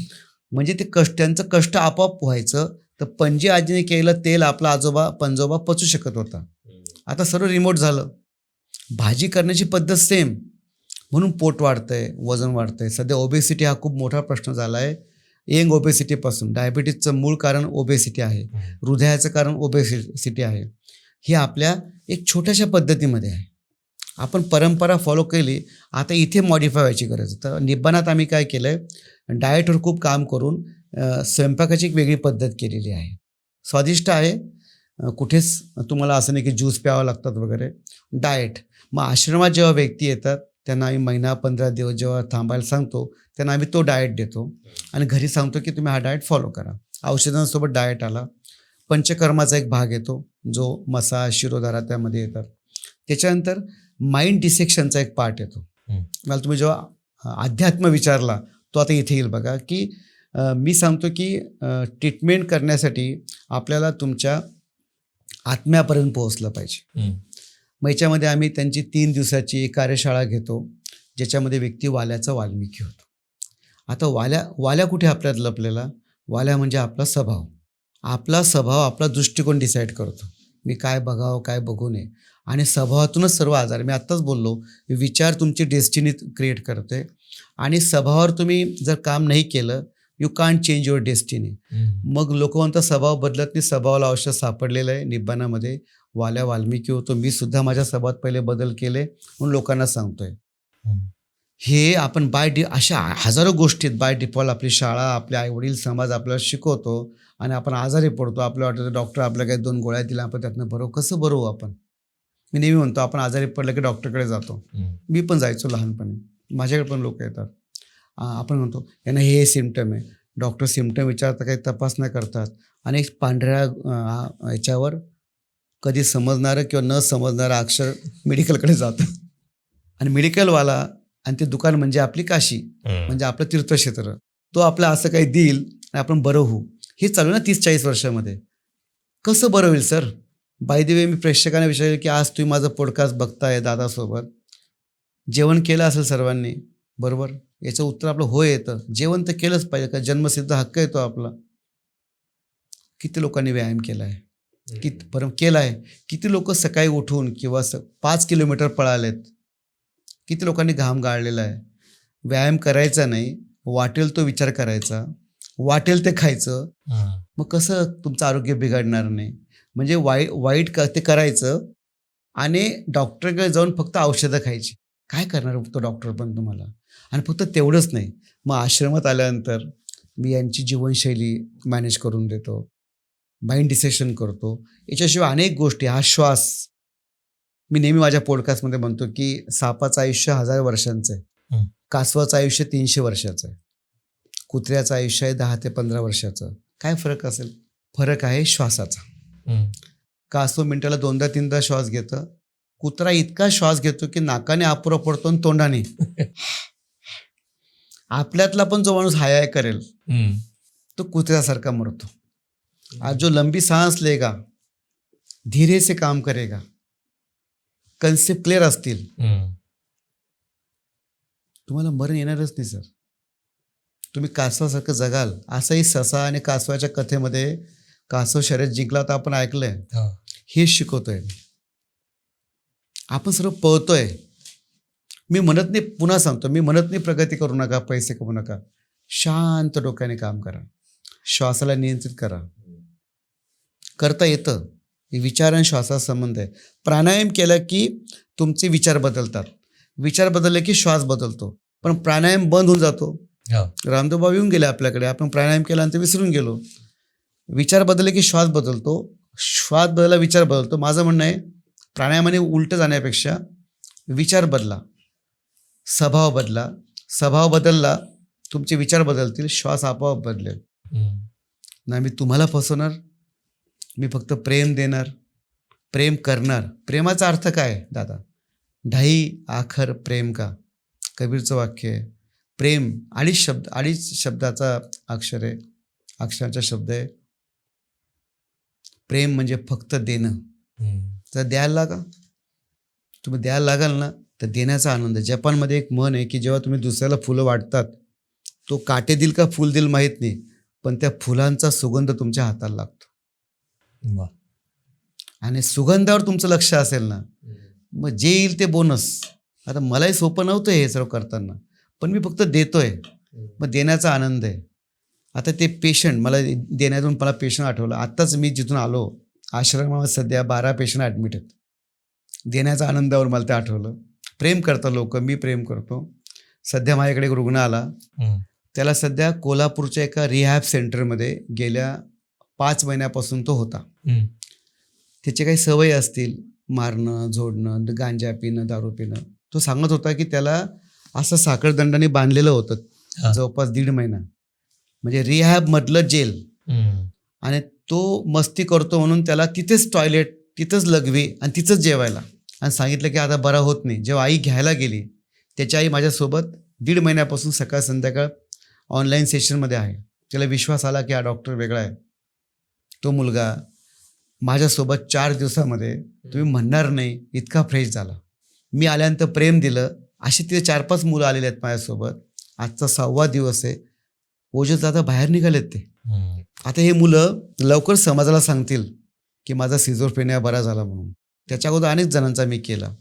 म्हणजे ते त्यांचं कष्ट आपोआप व्हायचं. तर पणजी आजीने केलेलं तेल आपला पणजोबा पचू शकत होता. आता सर्व रिमोट झालं. भाजी करण्याची पद्धत सेम, म्हणून पोट वाढतंय, वजन वाढतंय. सध्या ओबेसिटी हा खूप मोठा प्रश्न झाला आहे. यंग ओबेसिटीपासून डायबिटीजचं मूळ कारण ओबेसिटी आहे, हृदयाचं कारण ओबेसिटी आहे. ही आपल्या एक छोट्याशा पद्धतीमध्ये आहे. आपण परंपरा फॉलो केली, आता इथे मॉडिफाय व्हायची गरज. तर निब्बाणात आम्ही काय केलं आहे, डाएटवर खूप काम करून स्वयंपाकाची एक वेगळी पद्धत केलेली आहे. स्वादिष्ट आहे. कुठेच तुम्हाला असं नाही की ज्यूस प्यावं लागतात वगैरे. डाएट. मग आश्रमात जेव्हा व्यक्ती येतात त्यांना आम्ही महिना 15 दिवस जेव्हा थांबायला सांगतो त्यांना आम्ही तो डाएट देतो आणि घरी सांगतो की तुम्ही हा डाएट फॉलो करा. औषधांसोबत डाएट आला. पंचकर्माचा एक भाग येतो जो मसाज, शिरोधारा त्यामध्ये येतात. त्याच्यानंतर माइंड डिसेक्शनचा एक पार्ट येतो. मला तुम्ही जेव्हा अध्यात्म विचारला तो आता इथे येईल बघा, की मी सांगतो की ट्रीटमेंट करण्यासाठी आपल्याला तुमच्या आत्म्यापर्यंत पोहोचलं पाहिजे. मग याच्यामध्ये आम्ही त्यांची 3 दिवसाची एक कार्यशाळा घेतो ज्याच्यामध्ये व्यक्ती वाल्याचा वाल्मिकी होतो. आता वाल्या कुठे आपल्यात लपलेला? वाल्या म्हणजे आपला स्वभाव. आपला दृष्टिकोन डिसाईड करतो. मी काय बघावं, काय बघू नये. आणि स्वभावातूनच सर्व आजार. मी आत्ताच बोललो, विचार तुमची डेस्टिनी क्रिएट करते आणि स्वभावावर तुम्ही जर काम नाही केलं, you can't change your destiny. मग लोक म्हणतात स्वभाव बदलत नाही. स्वभावाला औषध सापडलेलं आहे निब्बाणामध्ये. वाल्या वाल्मिकी होतो. मी सुद्धा माझ्या स्वभावात पहिले बदल केले म्हणून लोकांना सांगतोय. हे आपण अशा हजारो गोष्टीत बाय डिफॉल्ट आपली शाळा, आपले आईवडील, समाज आपल्याला शिकवतो आणि आपण आजारी पडतो. आपल्याला वाटतं डॉक्टर आपल्याला काही 2 गोळ्या दिल्या, आपण त्यातनं बरं कसं बरं होऊ आपण. मी नेहमी म्हणतो आपण आजारी पडलं की डॉक्टरकडे जातो. मी पण जायचो लहानपणी. माझ्याकडे पण लोक येतात. आपण म्हणतो यांना हे सिम्पटम आहे. डॉक्टर सिम्पटम विचारता, काही तपासण्या करतात आणि एक पांढऱ्या याच्यावर कधी समजणारं किंवा न समजणारं अक्षर मेडिकलकडे जातं. आणि मेडिकलवाला आणि ते दुकान म्हणजे आपली काशी, म्हणजे आपलं तीर्थक्षेत्र. तो आपलं असं काही देईल आणि आपण बरं होऊ. हे चालू ना 30-40 वर्षामध्ये. कसं बरं होईल सर? बाय द वे, मी प्रेक्षकांना विचारेल की आज तुम्ही माझं पॉडकास्ट बघताय दादासोबत, जेवण केलं असेल सर्वांनी, बरोबर? याचं उत्तर आपलं हो येतं. जेवण तर केलंच पाहिजे, का जन्मसिद्ध हक्क येतो आपला. किती लोकांनी व्यायाम केला आहे, केला आहे. किती लोक सकाळी उठून किंवा 5 किलोमीटर पळालेत. किती लोकांनी घाम गाळलेला आहे. व्यायाम करायचा नाही, वाटेल तो विचार करायचा, वाटेल ते खायचं. मग कसं तुमचं आरोग्य बिघडणार नाही? म्हणजे वाईट ते करायचं आणि डॉक्टरकडे जाऊन फक्त औषधं खायची. काय करणार तो डॉक्टर पण तुम्हाला? आणि फक्त तेवढंच नाही, मग आश्रमात आल्यानंतर मी यांची जीवनशैली मॅनेज करून देतो, माइंड डिसेक्शन करतो. याच्याशिवाय अनेक गोष्टी. हा श्वास, मी नेहमी माझ्या पॉडकास्टमध्ये म्हणतो की सापाचं आयुष्य 1000 वर्षांचं आहे, कासवाचं आयुष्य 300 वर्षाचं आहे, कुत्र्याचं आयुष्य आहे 10 ते 15 वर्षाचं. काय फरक असेल? फरक आहे श्वासाचा. कासव मिनिटाला 2दा-3दा श्वास घेतं. कुत्रा इतका श्वास घेतो की नाकाने अपुरा पडतो आणि तोंडाने. आपल्यातला पण जो माणूस हाय करेल तो कुत्र्यासारखा मरतो. आज जो लंबी सांस लेगा, धीरे से काम करेगा, कन्सेप्ट क्लिअर असतील, तुम्हाला मरण येणारच नाही सर. तुम्ही कासवासारखं जगाल. असाही ससा आणि कासवाच्या कथेमध्ये कासव शर्यत जिंकला तर आपण ऐकलंय. हे शिकवतोय. आपण सर्व पळतोय. मी म्हणत नाही, पुन्हा सांगतो, मी म्हणत नाही प्रगती करू नका, पैसे कमवू नका. शांत डोक्याने काम करा. श्वासाला नियंत्रित करा. करता येतं. विचार आणि श्वासाचा संबंध आहे. प्राणायाम केला की तुमचे विचार बदलतात. विचार बदलले की श्वास बदलतो. पण प्राणायाम बंद होऊन जातो. रामदेव बाबा येऊन गेले आपल्याकडे, आपण प्राणायाम केल्यानंतर विसरून गेलो. विचार बदलले की श्वास बदलतो, श्वास बदलला विचार बदलतो. माझं म्हणणं आहे प्राणायामाने उलटं जाण्यापेक्षा विचार बदला, स्वभाव बदला. स्वभाव बदलला, तुमचे विचार बदलतील, श्वास आपोआप बदलेल. ना मी तुम्हाला फसवणार, मी फक्त प्रेम देणार, प्रेम करणार. प्रेमाचा अर्थ काय दादा? ढाई आखर प्रेम का, कबीरचं वाक्य आहे. प्रेम 2.5 शब्दाचा अक्षर आहे. अक्षरांचा शब्द आहे, प्रेम म्हणजे फक्त देणं. तर द्यायला लागा, तुम्ही द्यायला लागाल ना तर देण्याचा आनंद. जपानमध्ये एक म्हण आहे की जेव्हा तुम्ही दुसऱ्याला फुलं वाटतात, तो काटे देईल का फुल देईल माहीत नाही, पण त्या फुलांचा सुगंध तुमच्या हाताला लागतो. वा. आणि सुगंधावर तुमचं लक्ष असेल ना, मग जे येईल ते बोनस. आता मलाही सोपं नव्हतं हे सर्व करताना, पण मी फक्त देतोय, मग देण्याचा आनंद आहे. आता ते पेशंट, मला देण्यातून मला पेशंट आठवलं. आत्ताच मी जिथून आलो, आश्रमामध्ये सध्या 12 पेशंट ॲडमिट आहेत. देण्याच्या आनंदावर मला ते आठवलं. प्रेम करतात लोक, मी प्रेम करतो. सध्या माझ्याकडे एक रुग्ण आला, त्याला सध्या कोल्हापूरच्या एका रिहॅब सेंटरमध्ये गेल्या 5 महिन्यापासून तो होता. त्याचे काही सवयी असतील, मारणं, झोडणं, गांजा पिणं, दारू पिणं. तो सांगत होता की त्याला असं साखळदंडाने बांधलेलं होतं जवळपास 1.5 महिना, म्हणजे रिहॅबमधलं जेल. आणि तो मस्ती करतो म्हणून त्याला तिथेच टॉयलेट, तिथंच लघवी आणि तिथंच जेवायला. आणि सांगितलं की आता बरा होत नाही. जेव्हा आई घ्यायला गेली, त्याची आई माझ्यासोबत 1.5 महिन्यापासून सकाळ संध्याकाळ ऑनलाईन सेशनमध्ये आहे. त्याला विश्वास आला की हा डॉक्टर वेगळा आहे. तो मुलगा माझ्यासोबत 4 दिवसामध्ये तुम्ही म्हणणार नाही इतका फ्रेश झाला. मी आल्यानंतर प्रेम दिलं. असे तिथे 4-5 मुलं आलेले आहेत माझ्यासोबत. आजचा 6वा दिवस आहे. ओजस दादा बाहेर निघालेत ते. आता हे मुलं लवकर समाजाला सांगतील की माझा सिझोफ्रेनिया बरा झाला म्हणून. त्याच्या अगोदर अनेक जणांचा मी केला.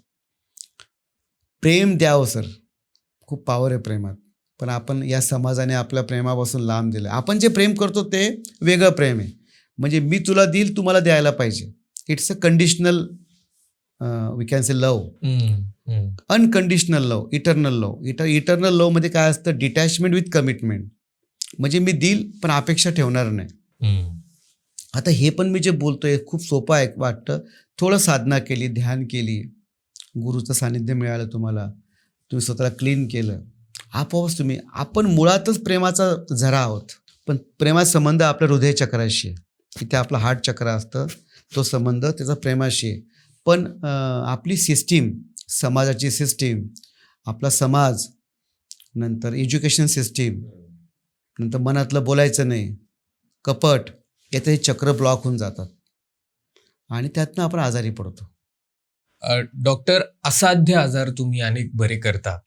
प्रेम द्यावं सर, खूप पॉवर आहे प्रेमात. पण आपण या समाजाने आपल्या प्रेमापासून लांब दिलं. आपण जे प्रेम करतो ते वेगळं प्रेम आहे. म्हणजे मी तुला देईल, तू मला द्यायला पाहिजे. It's a conditional, we can say love. Unconditional love, eternal love. Eternal लवमध्ये काय असतं, डिटॅचमेंट विथ कमिटमेंट. म्हणजे मी देईल पण अपेक्षा ठेवणार नाही. आता हे पण मी जे बोलतोय खूप सोपं आहे वाटतं. थोडं साधना केली, ध्यान केली, गुरुचं सानिध्य मिळालं तुम्हाला, तुम्ही स्वतःला क्लीन केलं, आपोआपच आपण मुळातच प्रेमाचा झरा आहोत. पण प्रेमाचा संबंध आपल्या हृदय चक्राशी आहे. तिथे आपला हार्ट चक्र असतं, तो संबंध त्याचा प्रेमाशी आहे. पण आपली सिस्टीम, समाजाची सिस्टीम, आपला समाज, नंतर एज्युकेशन सिस्टीम, नंतर मनातलं बोलायचं नाही, कपट, याचं हे चक्र ब्लॉक होऊन जातात आणि त्यातनं आपण आजारी पडतो. डॉक्टर, असाध्य आजार तुम्ही अनेक बरे करता.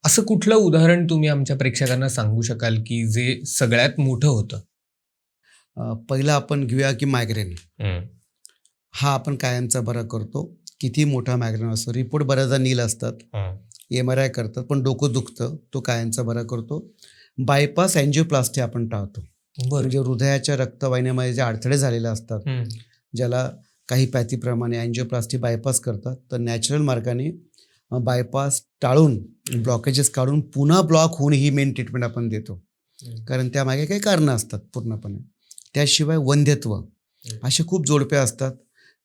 असं कुठलं उदाहरण तुम्ही आमच्या प्रेक्षकांना सांगू शकाल की जे सगळ्यात मोठं होतं? पहिला आपण घेऊया की मायग्रेन. हा आपण कायमचा बरा करतो. किती मोठा मायग्रेन असतो, रिपोर्ट बऱ्याचदा नील असतात, MRI करतात, पण डोकं दुखतं, तो कायमचा बरा करतो. बायपास अँजिओप्लास्टी आपण टाळतो. म्हणजे हृदयाच्या रक्तवाहिन्यामध्ये जे अडथळे झालेले असतात, ज्याला काही पॅथीप्रमाणे अँजिओप्लास्टी बायपास करतात, तर नॅचरल मार्गाने बायपास टाळून, ब्लॉकेजेस काढून पुन्हा ब्लॉक होऊन ही मेन ट्रीटमेंट आपण देतो. कारण त्यामागे काही कारणं असतात पूर्णपणे. त्याशिवाय वंध्यत्व, असे खूप जोडपे असतात,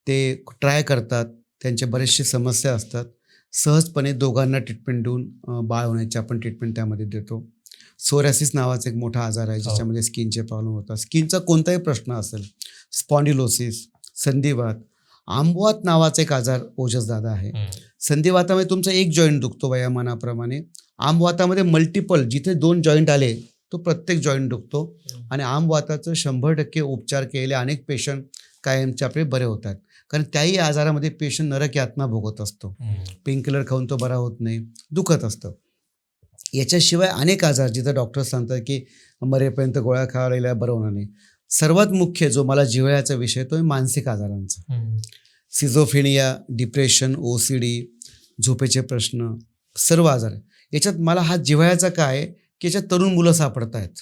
ते ट्राय करतात, त्यांचे बरेचसे समस्या असतात. सहजपणे दोघांना ट्रीटमेंट देऊन बाळ होण्याची आपण ट्रीटमेंट त्यामध्ये देतो. सोरायसिस नावाचा एक मोठा आजार आहे ज्याच्यामध्ये स्किनचे प्रॉब्लेम होतात. स्किनचा कोणताही प्रश्न असेल, स्पॉन्डिलोसिस, संधिवात, आंबवात नावाचा एक आजार ओजसदादा आहे. संधिवातामध्ये तुमचा एक जॉईंट दुखतो वयामानाप्रमाणे. आंबवातामध्ये मल्टिपल, जिथे 2 जॉईंट आले तो प्रत्येक जॉईंट दुखतो. आणि आंबवाताचं 100% उपचार केलेले अनेक पेशंट कायमचे आपले बरे होतात. कारण त्याही आजारामध्ये पेशंट नरक यातना भोगत असतो. पेनकिलर खाऊन तो बरा होत नाही, दुखत असतं. याच्याशिवाय अनेक आजार जिथं डॉक्टर सांगतात की मरेपर्यंत गोळ्या खायला बरं होणार नाही. सर्वात मुख्य जो मला जिव्हाळ्याचा विषय तो आहे मानसिक आजारांचा. सिझोफ्रेनिया, डिप्रेशन, OCD, झोपेचे प्रश्न, सर्व आजार. याच्यात मला हा जिव्हाळ्याचा काय की याच्यात तरुण मुलं सापडत आहेत.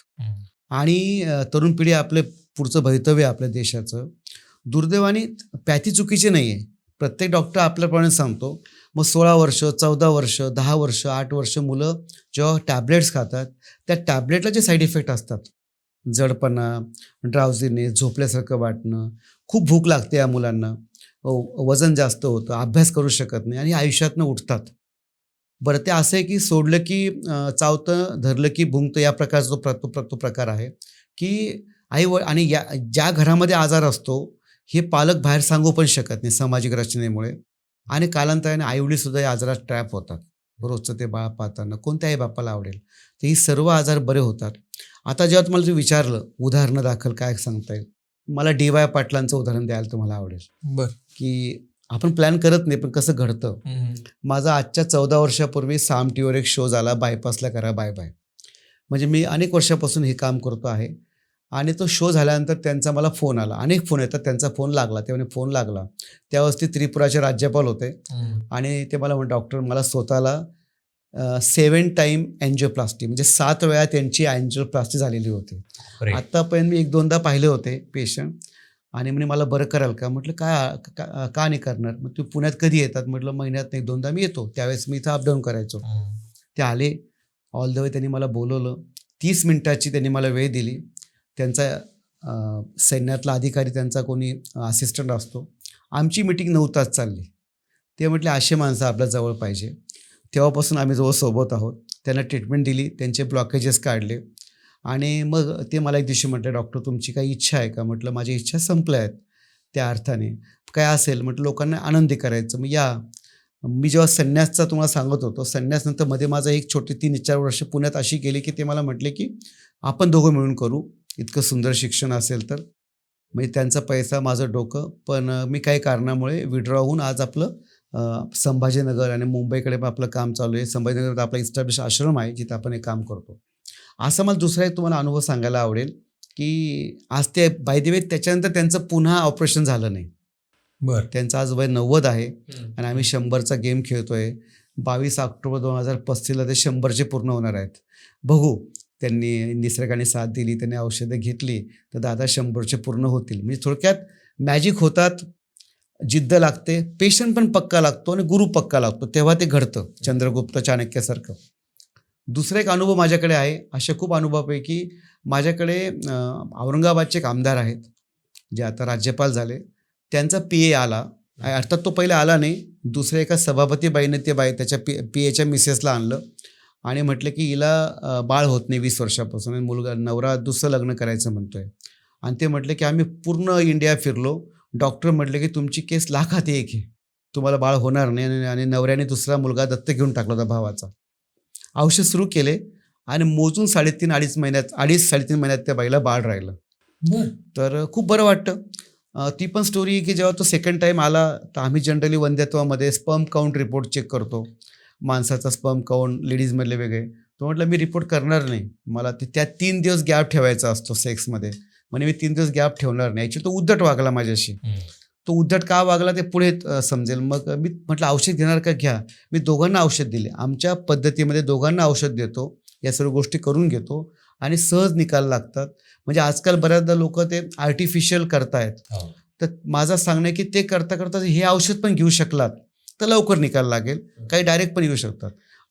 आणि तरुण पिढी आपले पुढचं भवितव्य आपल्या देशाचं. दुर्दैवाने पॅथी चुकीची नाही आहे, प्रत्येक डॉक्टर आपल्याप्रमाणे सांगतो. मग 16 वर्ष, 14 वर्ष, 10 वर्ष, 8 वर्ष मुलं जेव्हा टॅबलेट्स खातात, त्या टॅबलेटला जे साईड इफेक्ट असतात, जडपणा, ड्राउझीनेस, झोपल्यासारखं वाटणं, खूप भूक लागते या मुलांना, वजन जास्त होतं, अभ्यास करू शकत नाही आणि आयुष्यातनं उठतात. बरं, ते असं आहे की सोडलं की चावतं, धरलं की भुंकतं, या प्रकारचा तो प्रकार आहे की आणि ज्या घरामध्ये आजार असतो हे पालक बाहेर सांगू पण शकत नाही सामाजिक रचनेमुळे. आणि कालांतराने आईवडीलसुद्धा या आजारात ट्रॅप होतात. रोजचं ते बाळ पाहताना कोणत्याही बापाला आवडेल. तर ही सर्व आजार बरे होतात. आता जेव्हा तुम्हाला जे विचारलं उदाहरणं दाखल काय सांगता येईल, मला डी.वाय. पाटलांचं उदाहरण द्यायला तुम्हाला आवडेल, बर. की आपण प्लॅन करत नाही पण कसं घडतं. माझा आजच्या 14 वर्षापूर्वी साम टीव्हीवर एक शो झाला, बायपासला करा बाय बाय. म्हणजे मी अनेक वर्षापासून हे काम करतो आहे आणि तो शो झाल्यानंतर त्यांचा मला फोन आला. अनेक फोन येतात, त्यांचा फोन लागला. ते फोन लागला त्यावेळेस ते त्रिपुराचे राज्यपाल होते आणि ते मला डॉक्टर मला स्वतःला 7 टाईम अँजिओप्लास्टी म्हणजे 7 वेळा त्यांची अँजिओप्लास्टी झालेली होती. आत्तापर्यंत मी 1-2दा पाहिले होते पेशंट आणि म्हणे मला बरं कराल का. म्हटलं का नाही करणार. मग तुम्ही पुण्यात कधी येतात. म्हटलं महिन्यात 1-2दा मी येतो. त्यावेळेस मी इथं अपडाऊन करायचो. ते आले, ऑल द वे त्यांनी मला बोलवलं. 30 मिनिटाची त्यांनी मला वेळ दिली. त्यांचा सैन्यातला अधिकारी त्यांचा कोणी असिस्टंट असतो. आमची मीटिंग 9 तास चालली. ते म्हटले असे माणसं आपल्या जवळ पाहिजे. तेव्हापासून आम्ही जवळ सोबत आहोत. त्यांना ट्रीटमेंट दिली, त्यांचे ब्लॉकेजेस काढले आणि मग ते मला एक दिवशी म्हटले, डॉक्टर तुमची काही इच्छा आहे का. म्हटलं माझी इच्छा संपल्या आहेत. त्या अर्थाने काय असेल म्हटलं लोकांना आनंदी करायचं. मग या मी जेव्हा संन्यासचा तुम्हाला सांगत होतो, संन्यासनंतर मध्ये माझं एक छोटी 3-4 वर्ष पुण्यात अशी गेली की ते मला म्हटले की आपण दोघं मिळून करू, इतकं सुंदर शिक्षण असेल तर. म्हणजे त्यांचा पैसा माझं डोकं. पण मी काही कारणामुळे विड्रॉ होऊन आज आपलं संभाजीनगर आणि मुंबईकडे पण आपलं काम चालू आहे. संभाजीनगरात आपला इस्टॅब्लिश आश्रम आहे जिथं आपण हे काम करतो. असं मला दुसरा एक तुम्हाला अनुभव सांगायला आवडेल की आज ते बाय द वे त्याच्यानंतर त्यांचं पुन्हा ऑपरेशन झालं नाही. बरं. त्यांचं आज वय 90 आहे आणि आम्ही 100चा गेम खेळतोय. 22 ऑक्टोबर 2035ला ते 100चे पूर्ण होणार आहेत. बघू, त्यांनी निसर्गाने साथ दिली, त्यांनी औषधं घेतली तर दादा 100चे पूर्ण होतील. म्हणजे थोडक्यात मॅजिक होतात, जिद्द लागते, पेशंट पण पक्का लागतो आणि गुरु पक्का लागतो, तेव्हा ते घडतं चंद्रगुप्त चाणक्यासारखं. दुसरा एक अनुभव माझ्याकडे आहे. अशा खूप अनुभवापैकी माझ्याकडे औरंगाबादचे एक आमदार आहेत जे आता राज्यपाल झाले. त्यांचा PA आला, अर्थात तो पहिले आला नाही. दुसऱ्या एका सभापतीबाईने ते त्याच्या PAच्या मिसेसला आणलं आणि म्हटलं की हिला बाळ होत नाही 20 वर्षापासून, मुलगा नवरा दुसरं लग्न करायचं म्हणतोय. आणि ते म्हटले की आम्ही पूर्ण इंडिया फिरलो. डॉक्टर म्हटले की तुमची केस लाखात एक आहे, तुम्हाला बाळ होणार नाही. आणि नवऱ्याने दुसरा मुलगा दत्तक घेऊन टाकला होता भावाचा. औषध सुरू केले आणि मोजून 3.5 महिन्यात 2.5-3.5 महिन्यात त्या बाईला बाळ राहिलं. तर खूप बरं वाटतं. ती पण स्टोरी की जेव्हा तो सेकंड टाईम आला तर आम्ही जनरली वंध्यत्वामध्ये स्पर्म काउंट रिपोर्ट चेक करतो. माणसाचा स्पर्म काउंट, लेडीजमधले वेगळे. तो म्हटलं मी रिपोर्ट करणार नाही, मला त्या 3 दिवस गॅप ठेवायचा असतो सेक्समध्ये. म्हणजे मी 3 दिवस गॅप ठेवणार नाही. ॲक्च्युली तो उद्धट वागला माझ्याशी. तो उद्धट का वागला ते पुढे समजेल. मग मी म्हटलं औषध घेणार का घ्या. मी दोघांना औषध दिले. आमच्या पद्धतीमध्ये दोघांना औषध देतो, या सर्व गोष्टी करून घेतो आणि सहज निकाल लागतात. म्हणजे आजकाल बऱ्याचदा लोक ते आर्टिफिशियल करतायत. तर माझं सांगणं आहे की ते करता करता हे औषध पण घेऊ शकलात तर लवकर निकाल लागेल. काही डायरेक्ट पण येऊ शकतात.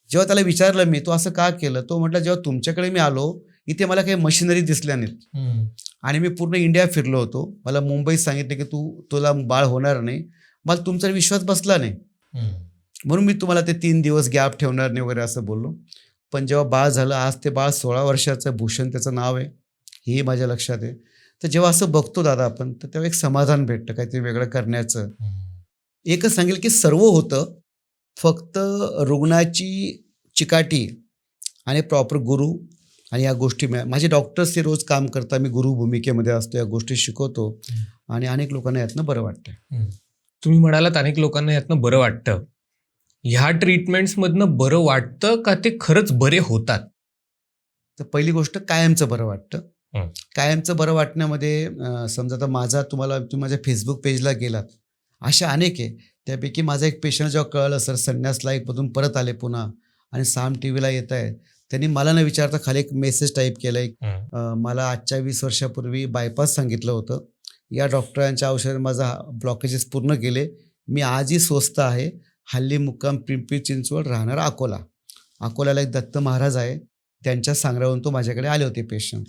जेव्हा त्याला विचारलं मी तो असं का केलं, तो म्हटलं जेव्हा तुमच्याकडे मी आलो इथे मला काही मशिनरी दिसल्या नाहीत आणि मी पूर्ण इंडिया फिरलो होतो. मला मुंबईत सांगितलं की तुला बाळ होणार नाही. मला तुमचा विश्वास बसला नाही म्हणून मी तुम्हाला ते 3 दिवस गॅप ठेवणार नाही वगैरे असं बोललो. पण जेव्हा बाळ झालं, आज ते बाळ 16 वर्षाचं, भूषण त्याचं नाव आहे, हेही माझ्या लक्षात आहे. तर जेव्हा असं बघतो दादा आपण तर तेव्हा एक समाधान भेटतं काहीतरी वेगळं करण्याचं. एकच सांगेल की सर्व होतं, फक्त रुग्णाची चिकाटी आणि प्रॉपर गुरु आणि या गोष्टी. माझे डॉक्टर्स ते रोज काम करतात, मी गुरु भूमिकेमध्ये असतो, या गोष्टी शिकवतो आणि अनेक लोकांना यातनं बरं वाटतं. तुम्ही म्हणालात अनेक लोकांना यातनं बरं वाटतं. ह्या ट्रीटमेंट्समधनं बरं वाटतं का ते खरंच बरे होतात? तर पहिली गोष्ट कायमचं बरं वाटतं. कायमचं बरं वाटण्यामध्ये समजा आता तुम्ही माझ्या फेसबुक पेजला गेलात, अशा अनेक आहे. त्यापैकी माझा एक पेशंट जेव्हा कळलं सर संन्यास लाईफमधून परत आले पुन्हा आणि साम टीव्हीला येत आहे, त्यांनी मला न विचारता खाली एक मेसेज टाईप केला आहे, मला आजच्या 20 वर्षापूर्वी बायपास सांगितलं होतं, या डॉक्टरांच्या औषधाने माझा ब्लॉकेजेस पूर्ण केले, मी आजही स्वस्त आहे, हल्ली मुक्काम पिंपरी चिंचवड, राहणार अकोल्याला एक दत्त महाराज आहे, त्यांच्या सांगण्यावरून तो माझ्याकडे आले होते पेशंट.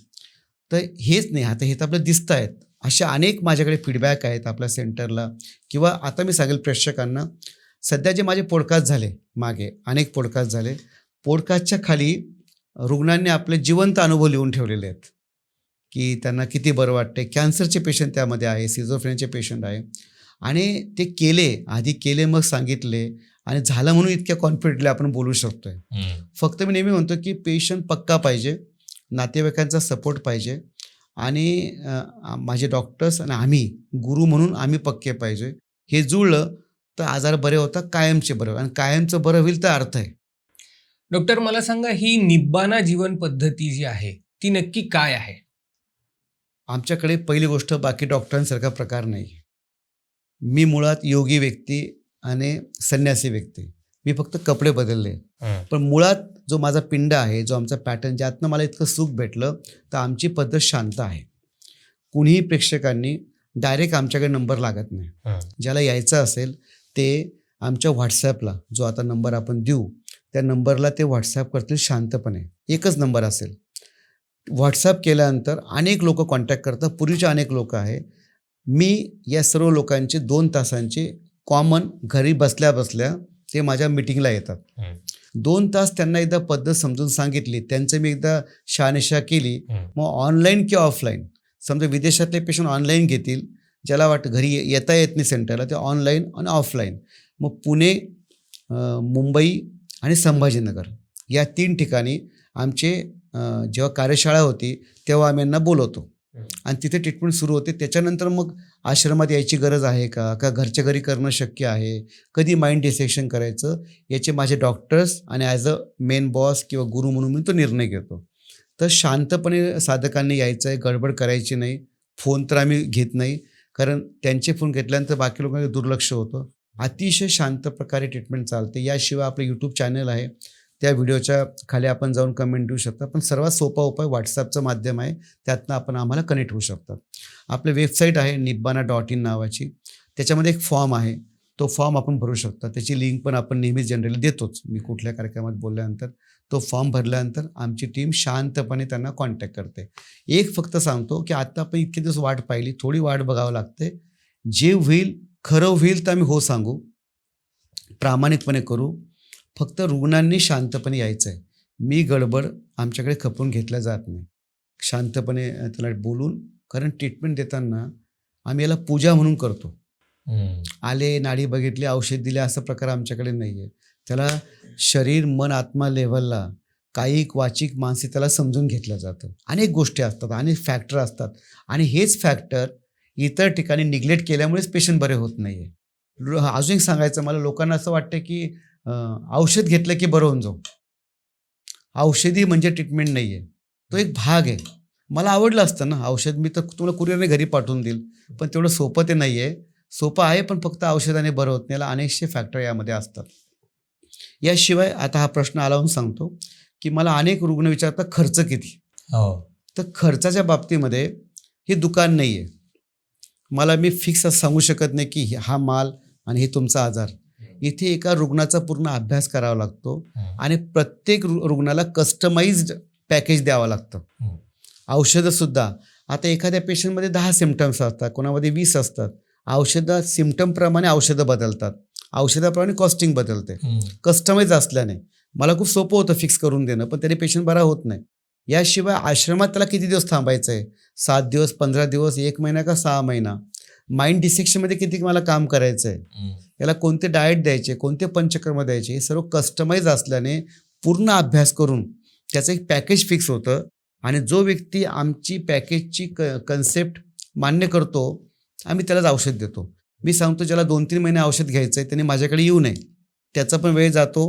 तर हेच नाही, आता हे तर आपलं दिसत आहेत, अशा अनेक माझ्याकडे फीडबॅक आहेत आपल्या सेंटरला. किंवा आता मी सांगेल प्रेक्षकांना, सध्या जे माझे पॉडकास्ट झाले, मागे अनेक पॉडकास्ट झाले, पॉडकास्टच्या खाली रुग्णांनी आपले जिवंत अनुभव लिहून ठेवलेले आहेत की त्यांना किती बरं वाटते. कॅन्सरचे पेशंट त्यामध्ये आहे, सिझोफ्रेनियाचे पेशंट आहे आणि ते आधी केले मग सांगितले आणि झालं म्हणून इतक्या कॉन्फिडेंटली आपण बोलू शकतोय. फक्त मी नेहमी म्हणतो की पेशंट पक्का पाहिजे, नातेवाईकांचा सपोर्ट पाहिजे आणि माझे डॉक्टर्स आणि आम्ही गुरु म्हणून आम्ही पक्के पाहिजे. हे जुळलं तर आजार बरे होतात, कायमचे बरे आणि कायमचं बरं होईल तर अर्थ आहे. डॉक्टर, मला सांगा, ही निब्बाना जीवन पद्धती जी आहे ती नक्की काय आहे? आमच्याकडे पहिली गोष्ट बाकी डॉक्टरांसारखा प्रकार नाही. मी मुळात योगी व्यक्ती आणि संन्यासी व्यक्ती. मी फक्त कपडे बदलले, पण मुळात जो माझा पिंड आहे, जो आमचा पॅटर्न, ज्यातनं मला इतकं सुख भेटलं, तर आमची पद्धत शांत आहे. कुणीही प्रेक्षकांनी डायरेक्ट आमच्याकडे नंबर लागत नाही. ज्याला यायचं असेल ते आमच्या व्हॉट्सॲपला, जो आता नंबर आपण देऊ, त्या नंबरला ते व्हॉट्सॲप करतील शांतपणे. एकच नंबर असेल. व्हॉट्सॲप केल्यानंतर अनेक लोक कॉन्टॅक्ट करतात. पूर्वीचे अनेक लोक आहे. मी या सर्व लोकांचे 2 तासांचे कॉमन घरी बसल्या बसल्या ते माझ्या मिटिंगला येतात. 2 तास त्यांना एकदा पद्धत समजून सांगितली, त्यांचं मी एकदा शहानिशा केली, मग ऑनलाईन किंवा ऑफलाईन, समजा विदेशातले पेशंट ऑनलाईन घेतील, ज्याला वाटतं घरी येता येत नाही सेंटरला, ते ऑनलाईन आणि ऑफलाईन. मग पुणे, मुंबई आणि संभाजीनगर या 3 ठिकाणी आमचे जेव्हा कार्यशाळा होती तेव्हा आम्ही यांना बोलवतो आणि तिथे ट्रीटमेंट सुरू होते. त्याच्यानंतर मग आश्रमात यायची गरज आहे का घरच्या घरी करणं शक्य आहे, कधी माइंड डिसेक्शन करायचं, याचे माझे डॉक्टर्स आणि ॲज अ मेन बॉस किंवा गुरु म्हणून मी तो निर्णय घेतो. तर शांतपणे साधकांनी यायचं आहे, गडबड करायची नाही. फोन तर आम्ही घेत नाही, कारण त्यांचे फोन घेतल्यानंतर बाकी लोकांना दुर्लक्ष होतं. अतिशय शांत प्रकारे ट्रीटमेंट चालते. याशिवाय आपलं यूट्यूब चॅनल आहे, त्या व्हिडिओच्या खाली आपण जाऊन कमेंट देऊ शकता. पण सर्वात सोपा उपाय व्हॉट्सॲपचं माध्यम आहे, त्यातनं आपण आम्हाला कनेक्ट होऊ शकतात. आपली वेबसाईट आहे nibbana.in नावाची. त्याच्यामध्ये एक फॉर्म आहे, तो फॉर्म आपण भरू शकता. त्याची लिंक पण आपण नेहमीच जनरली देतोच. मी कुठल्या कार्यक्रमात बोलल्यानंतर तो फॉर्म भरल्यानंतर आमची टीम शांतपणे त्यांना कॉन्टॅक्ट करते. एक फक्त सांगतो की आता आपण इतके दिवस वाट पाहिली, थोडी वाट बघावं लागते. जे होईल, खरं होईल तर आम्ही हो सांगू, प्रामाणिकपणे करू. फक्त रुग्णांनी शांतपणे यायचं आहे. मी गडबड आमच्याकडे खपवून घेतल्या जात नाही. शांतपणे त्याला बोलून, कारण ट्रीटमेंट देताना आम्ही याला पूजा म्हणून करतो. आले, नाडी बघितली, औषध दिले, असा प्रकार आमच्याकडे नाही आहे. त्याला शरीर, मन, आत्मा लेव्हलला कायिक, वाचिक, मानसिक त्याला समजून घेतलं जातं. अनेक गोष्टी असतात, अनेक फॅक्टर असतात आणि हेच फॅक्टर इतर ठिकाणी निग्लेक्ट केल्यामुळेच पेशंट बरे होत नाही आहे. अजून एक सांगायचं मला, लोकांना असं वाटतं की औषध घेतलं की बरं होऊन जाऊ. औषधी म्हणजे ट्रीटमेंट नाही आहे, तो एक भाग आहे. मला आवडलं असतं ना औषध, मी तर तुम्हाला कुरिअरने घरी पाठवून देईल, पण तेवढं सोपं ते नाही आहे. सोपं आहे पण फक्त औषधाने बरं होत नाही. याला अनेकशे फॅक्टर यामध्ये असतात. याशिवाय आता हा प्रश्न आला म्हणून सांगतो की मला अनेक रुग्ण विचारतात खर्च किती. तर खर्चाच्या बाबतीमध्ये हे दुकान नाही आहे. मला मी फिक्स असं सांगू शकत नाही की हा माल आणि हे तुमचा आजार. इथे एका रुग्णाचा पूर्ण अभ्यास करावा लागतो आणि प्रत्येक रुग्णाला कस्टमाइज्ड पॅकेज द्यावं लागतं. औषधंसुद्धा आता एखाद्या पेशंटमध्ये 10 सिम्पटम्स असतात, कोणामध्ये 20 असतात. औषधं सिम्पटमप्रमाणे औषधं बदलतात, औषधाप्रमाणे कॉस्टिंग बदलते. कस्टमाइज असल्याने मला खूप सोपं होतं फिक्स करून देणं, पण त्याने पेशंट बरा होत नाही. याशिवाय आश्रमात त्याला किती दिवस थांबायचं आहे, 7 दिवस, 15 दिवस, 1 महिना का 6 महिना. माइंड डिसेक्शनमध्ये किती मला काम करायचं आहे, याला कोणते डाएट द्यायचे, कोणते पंचकर्म द्यायचे, हे सर्व कस्टमाइज असल्याने पूर्ण अभ्यास करून त्याचं एक पॅकेज फिक्स होतं. आणि जो व्यक्ती आमची पॅकेजची कन्सेप्ट मान्य करतो, आम्ही त्यालाच औषध देतो. मी सांगतो ज्याला 2-3 महिने औषध घ्यायचं आहे त्यांनी माझ्याकडे येऊ नये. त्याचा पण वेळ जातो,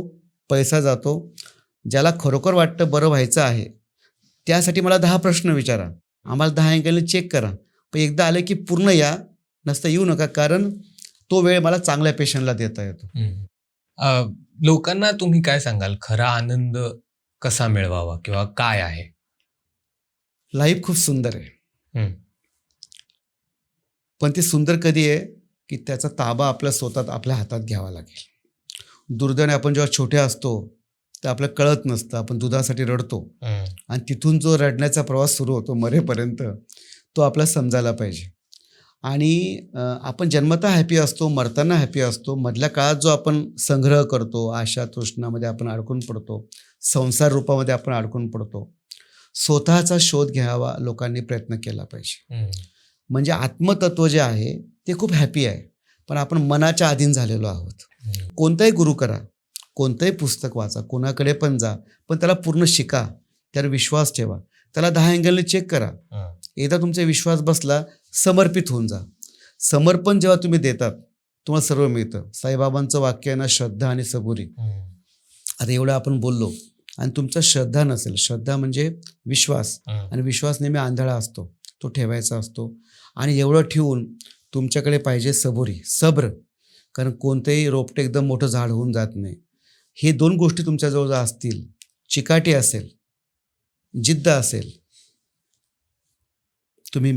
पैसा जातो. ज्याला खरोखर वाटतं बरं व्हायचं आहे त्यासाठी मला 10 प्रश्न विचारा, आम्हाला 10 अँगलने चेक करा, पण एकदा आलं की पूर्ण या, नसतं येऊ नका, कारण तो वेळ मला चांगल्या पेशंटला देता येतो. लोकांना तुम्ही काय सांगाल, खरा आनंद कसा मिळवावा किंवा काय आहे? लाईफ खूप सुंदर आहे, पण ती सुंदर कधी आहे की त्याचा ताबा आपल्या स्वतः आपल्या हातात घ्यावा लागेल. दुर्दैवाने आपण जेव्हा छोटे असतो तर आपल्याला कळत नसतं, आपण दुधासाठी रडतो आणि तिथून जो रडण्याचा प्रवास सुरू होतो मरेपर्यंत, तो आपल्याला समजायला पाहिजे. आणि आपण जन्मतः हॅपी असतो, मरताना हॅपी असतो. मधल्या काळात जो आपण संग्रह करतो, आशा तृष्णामध्ये आपण अडकून पडतो, संसार रूपामध्ये आपण अडकून पडतो. स्वतःचा शोध घ्यावा लोकांनी प्रयत्न केला पाहिजे. म्हणजे आत्मतत्व जे आहे ते खूप हॅपी आहे, पण आपण मनाच्या अधीन झालेलो आहोत. कोणताही गुरु करा, कोणतंही पुस्तक वाचा, कोणाकडे पण जा, पण त्याला पूर्ण शिका, त्यावर विश्वास ठेवा, त्याला 10 अँगलने चेक करा. एकदा तुमचा विश्वास बसला, समर्पित होऊन जा. समर्पण जेव्हा तुम्ही देतात तुम्हाला सर्व मिळतं. साईबाबांचं वाक्य आहे ना, श्रद्धा आणि सबुरी. आता एवढं आपण बोललो आणि तुमचा श्रद्धा नसेल, श्रद्धा म्हणजे विश्वास, आणि विश्वास नेहमी आंधळा असतो, तो ठेवायचा असतो. आणि एवढं ठेवून तुमच्याकडे पाहिजे सबुरी, सब्र, कारण कोणतंही रोपटे एकदम मोठं झाड होऊन जात नाही. हे 2 गोष्टी तुमच्याजवळ जर असतील, चिकाटी असेल, जिद्द असेल, तुम्ही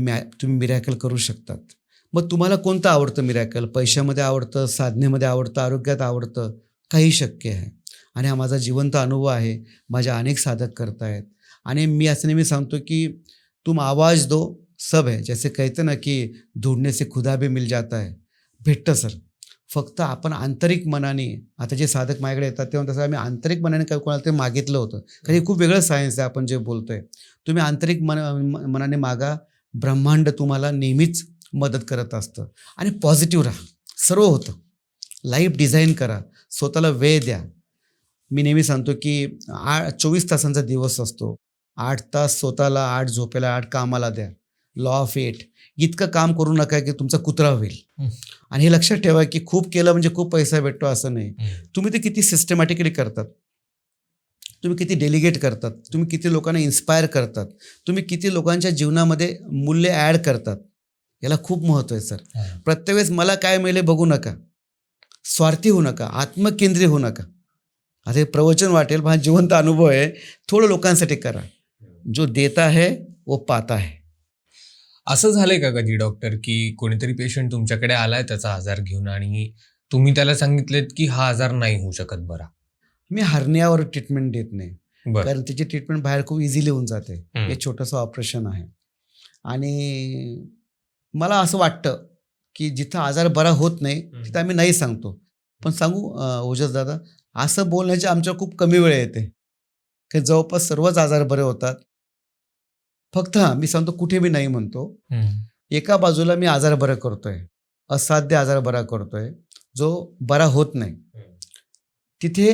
मिरॅकल करू शकतात. मग तुम्हाला कोणतं आवडतं मिरॅकल? पैशामध्ये आवडतं, साधनेमध्ये आवडतं, आरोग्यात आवडतं, काही शक्य आहे. आणि हा माझा जिवंत अनुभव आहे. माझे अनेक साधक करतायत. आणि मी असं नेहमी सांगतो की तुम आवाज दो, सब है. जैसे कहते ना की ढूंढने से खुदा भी मिल जाता है. भेटतं सर. फक्त आपण आंतरिक मनाने, आता जे साधक माझ्याकडे येतात तेव्हा तसं आम्ही आंतरिक मनाने काय कोणाला ते मागितलं होतं. कारण हे खूप वेगळं सायन्स आहे आपण जे बोलतोय. तुम्ही आंतरिक मनाने मागा, ब्रह्मांड तुम्हाला नेहमीच मदत करत असतं. आणि पॉझिटिव्ह राहा, सर्व होतं. लाईफ डिझाईन करा, स्वतःला वेळ द्या. मी नेहमी सांगतो की 24 तासांचा दिवस असतो. 8 तास स्वतःला, 8 झोपेला, 8 कामाला द्या. Law of 8. इतकं काम करू नका की तुमचा कुत्रा होईल. आणि हे लक्षात ठेवा की खूप केलं म्हणजे खूप पैसा भेटतो असं नाही. तुम्ही ते किती सिस्टमॅटिकली करतात, तुम्ही किती डेलिगेट करतात, तुम्ही किती लोकांना इन्स्पायर करतात, तुम्ही किती लोकांच्या जीवनामध्ये मूल्य ॲड करतात, याला खूप महत्त्व आहे सर. प्रत्येक वेळेस मला काय मिळेल बघू नका, स्वार्थी होऊ नका, आत्मकेंद्रीय होऊ नका. आता हे प्रवचन वाटेल, हा जिवंत अनुभव आहे. थोडं लोकांसाठी करा. जो देता है वो पाता है. असं झालंय का कधी डॉक्टर की कोणीतरी पेशंट तुमच्याकडे आलाय त्याचा आजार घेऊन आणि तुम्ही त्याला सांगितलेत की हा आजार नाही होऊ शकत बरा? मी हर्नियावर ट्रीटमेंट देत नाही, बरं. कारण त्याची ट्रीटमेंट बाहेर खूप इझिली होऊन जाते. हे छोटंसं ऑपरेशन आहे. आणि मला असं वाटतं की जिथं आजार बरा होत नाही तिथं आम्ही नाही सांगतो. पण सांगू ओजस दादा, असं बोलण्याची आमच्या खूप कमी वेळ येते, की जवळपास सर्वच आजार बरे होतात. फक्त मी सांगतो कुठे मी नाही म्हणतो. एका बाजूला मी आजार बरा करतोय, असाध्य आजार बरा करतोय, जो बरा होत नाही तिथे,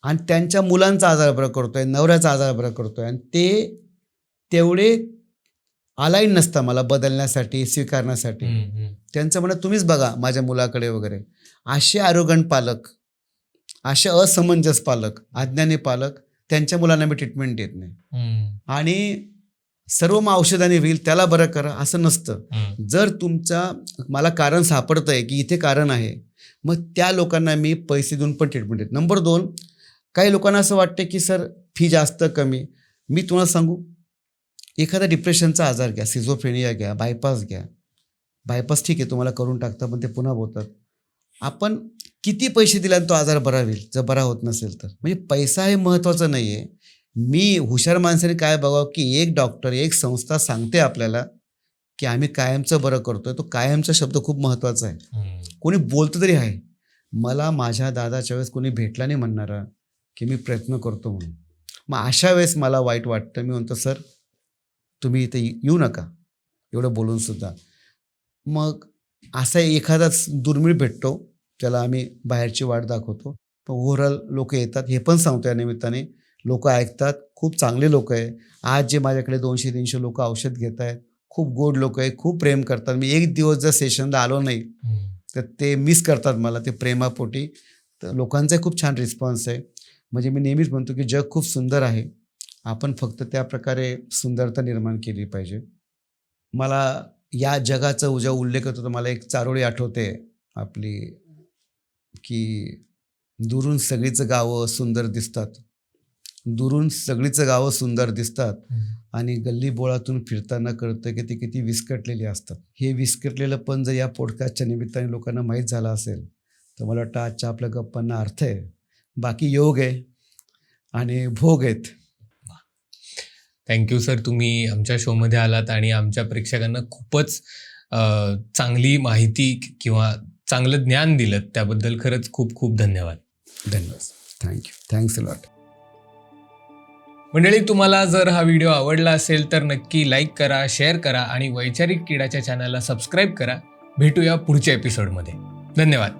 आणि त्यांच्या मुलांचा आजार बरा करतोय, नवऱ्याचा आजार बरा करतोय, आणि ते तेवढे अलाईन नसतं मला बदलण्यासाठी, स्वीकारण्यासाठी. त्यांचं म्हणणं तुम्हीच बघा माझ्या मुलाकडे वगैरे. असे आरोगंट पालक, असे असमंजस पालक, अज्ञानी पालक, त्यांच्या मुलांना मी ट्रीटमेंट देत नाही. आणि सर्व मग औषधाने होईल त्याला बरं करा असं नसतं. जर तुमचा मला कारण सापडतंय की इथे कारण आहे, मग त्या लोकांना मी पैसे देऊन पण ट्रीटमेंट देत. नंबर 2, काही लोकांना असं वाटतं की सर फी जास्त कमी. मी तुम्हाला सांगू, एखादा डिप्रेशनचा आजार घ्या, सिझोफ्रेनिया घ्या, बायपास घ्या. बायपास ठीक आहे तुम्हाला करून टाकता, पण ते पुन्हा होतात. आपण किती पैसे दिल्याने तो आजार बरा होईल जर बरा होत नसेल तर. म्हणजे पैसा हे महत्त्वाचं नाही आहे. मी हुशार माणसाने काय बघावं की एक डॉक्टर, एक संस्था सांगते आपल्याला की आम्ही कायमचं बरं करतोय. तो कायमचा शब्द खूप महत्त्वाचा आहे. कोणी बोलतं तरी आहे. मला माझ्या दादाच्या वेळेस कोणी भेटला नाही म्हणणारा की मी प्रयत्न करतो म्हणून. मग अशा वेळेस मला वाईट वाटतं. मी म्हणतो सर तुम्ही इथे येऊ नका, एवढं बोलून सुद्धा. मग असा एखादाच दुर्मिळ भेटतो, त्याला आम्ही बाहेरची वाट दाखवतो. पण ओव्हरऑल लोक येतात, हे पण सांगतो या निमित्ताने. लोक ऐकतात, खूप चांगले लोक आहे. आज जे माझ्याकडे 200-300 लोक औषध घेत आहेत, खूप गोड लोक आहे, खूप प्रेम करतात. मी एक दिवस जर सेशनला आलो नाही तर ते मिस करतात मला, ते प्रेमापोटी. तर लोकांचा खूप छान रिस्पॉन्स आहे. म्हणजे मी नेहमीच म्हणतो की जग खूप सुंदर आहे, आपण फक्त त्या प्रकारे सुंदरता निर्माण केली पाहिजे. मला या जगाचा जेव्हा उल्लेख होतो तर मला एक चारोळी आठवते आपली, की दुरून सगळीच गावं सुंदर दिसतात, दुरून सगळीच गावं सुंदर दिसतात, आणि गल्ली बोळातून फिरताना कळतं की ती किती विस्कटलेली असतात. हे विस्कटलेलं पण जर या पॉडकास्टच्या निमित्ताने लोकांना माहीत झालं असेल तर मला वाटतं आजच्या आपल्या गप्पांना अर्थ आहे. बाकी योग आहे आणि भोग आहेत. थँक्यू सर, तुम्ही आमच्या शोमध्ये आलात आणि आमच्या प्रेक्षकांना खूपच चांगली माहिती किंवा चांगलं ज्ञान दिलं, त्याबद्दल खरंच खूप खूप धन्यवाद. थँक्यू. Thanks a lot. मंडळी, तुम्हाला जर हा व्हिडिओ आवडला असेल तर नक्की लाईक करा, शेअर करा आणि वैचारिक किडाच्या चॅनलला सबस्क्राईब करा. भेटूया पुढच्या एपिसोडमध्ये. धन्यवाद.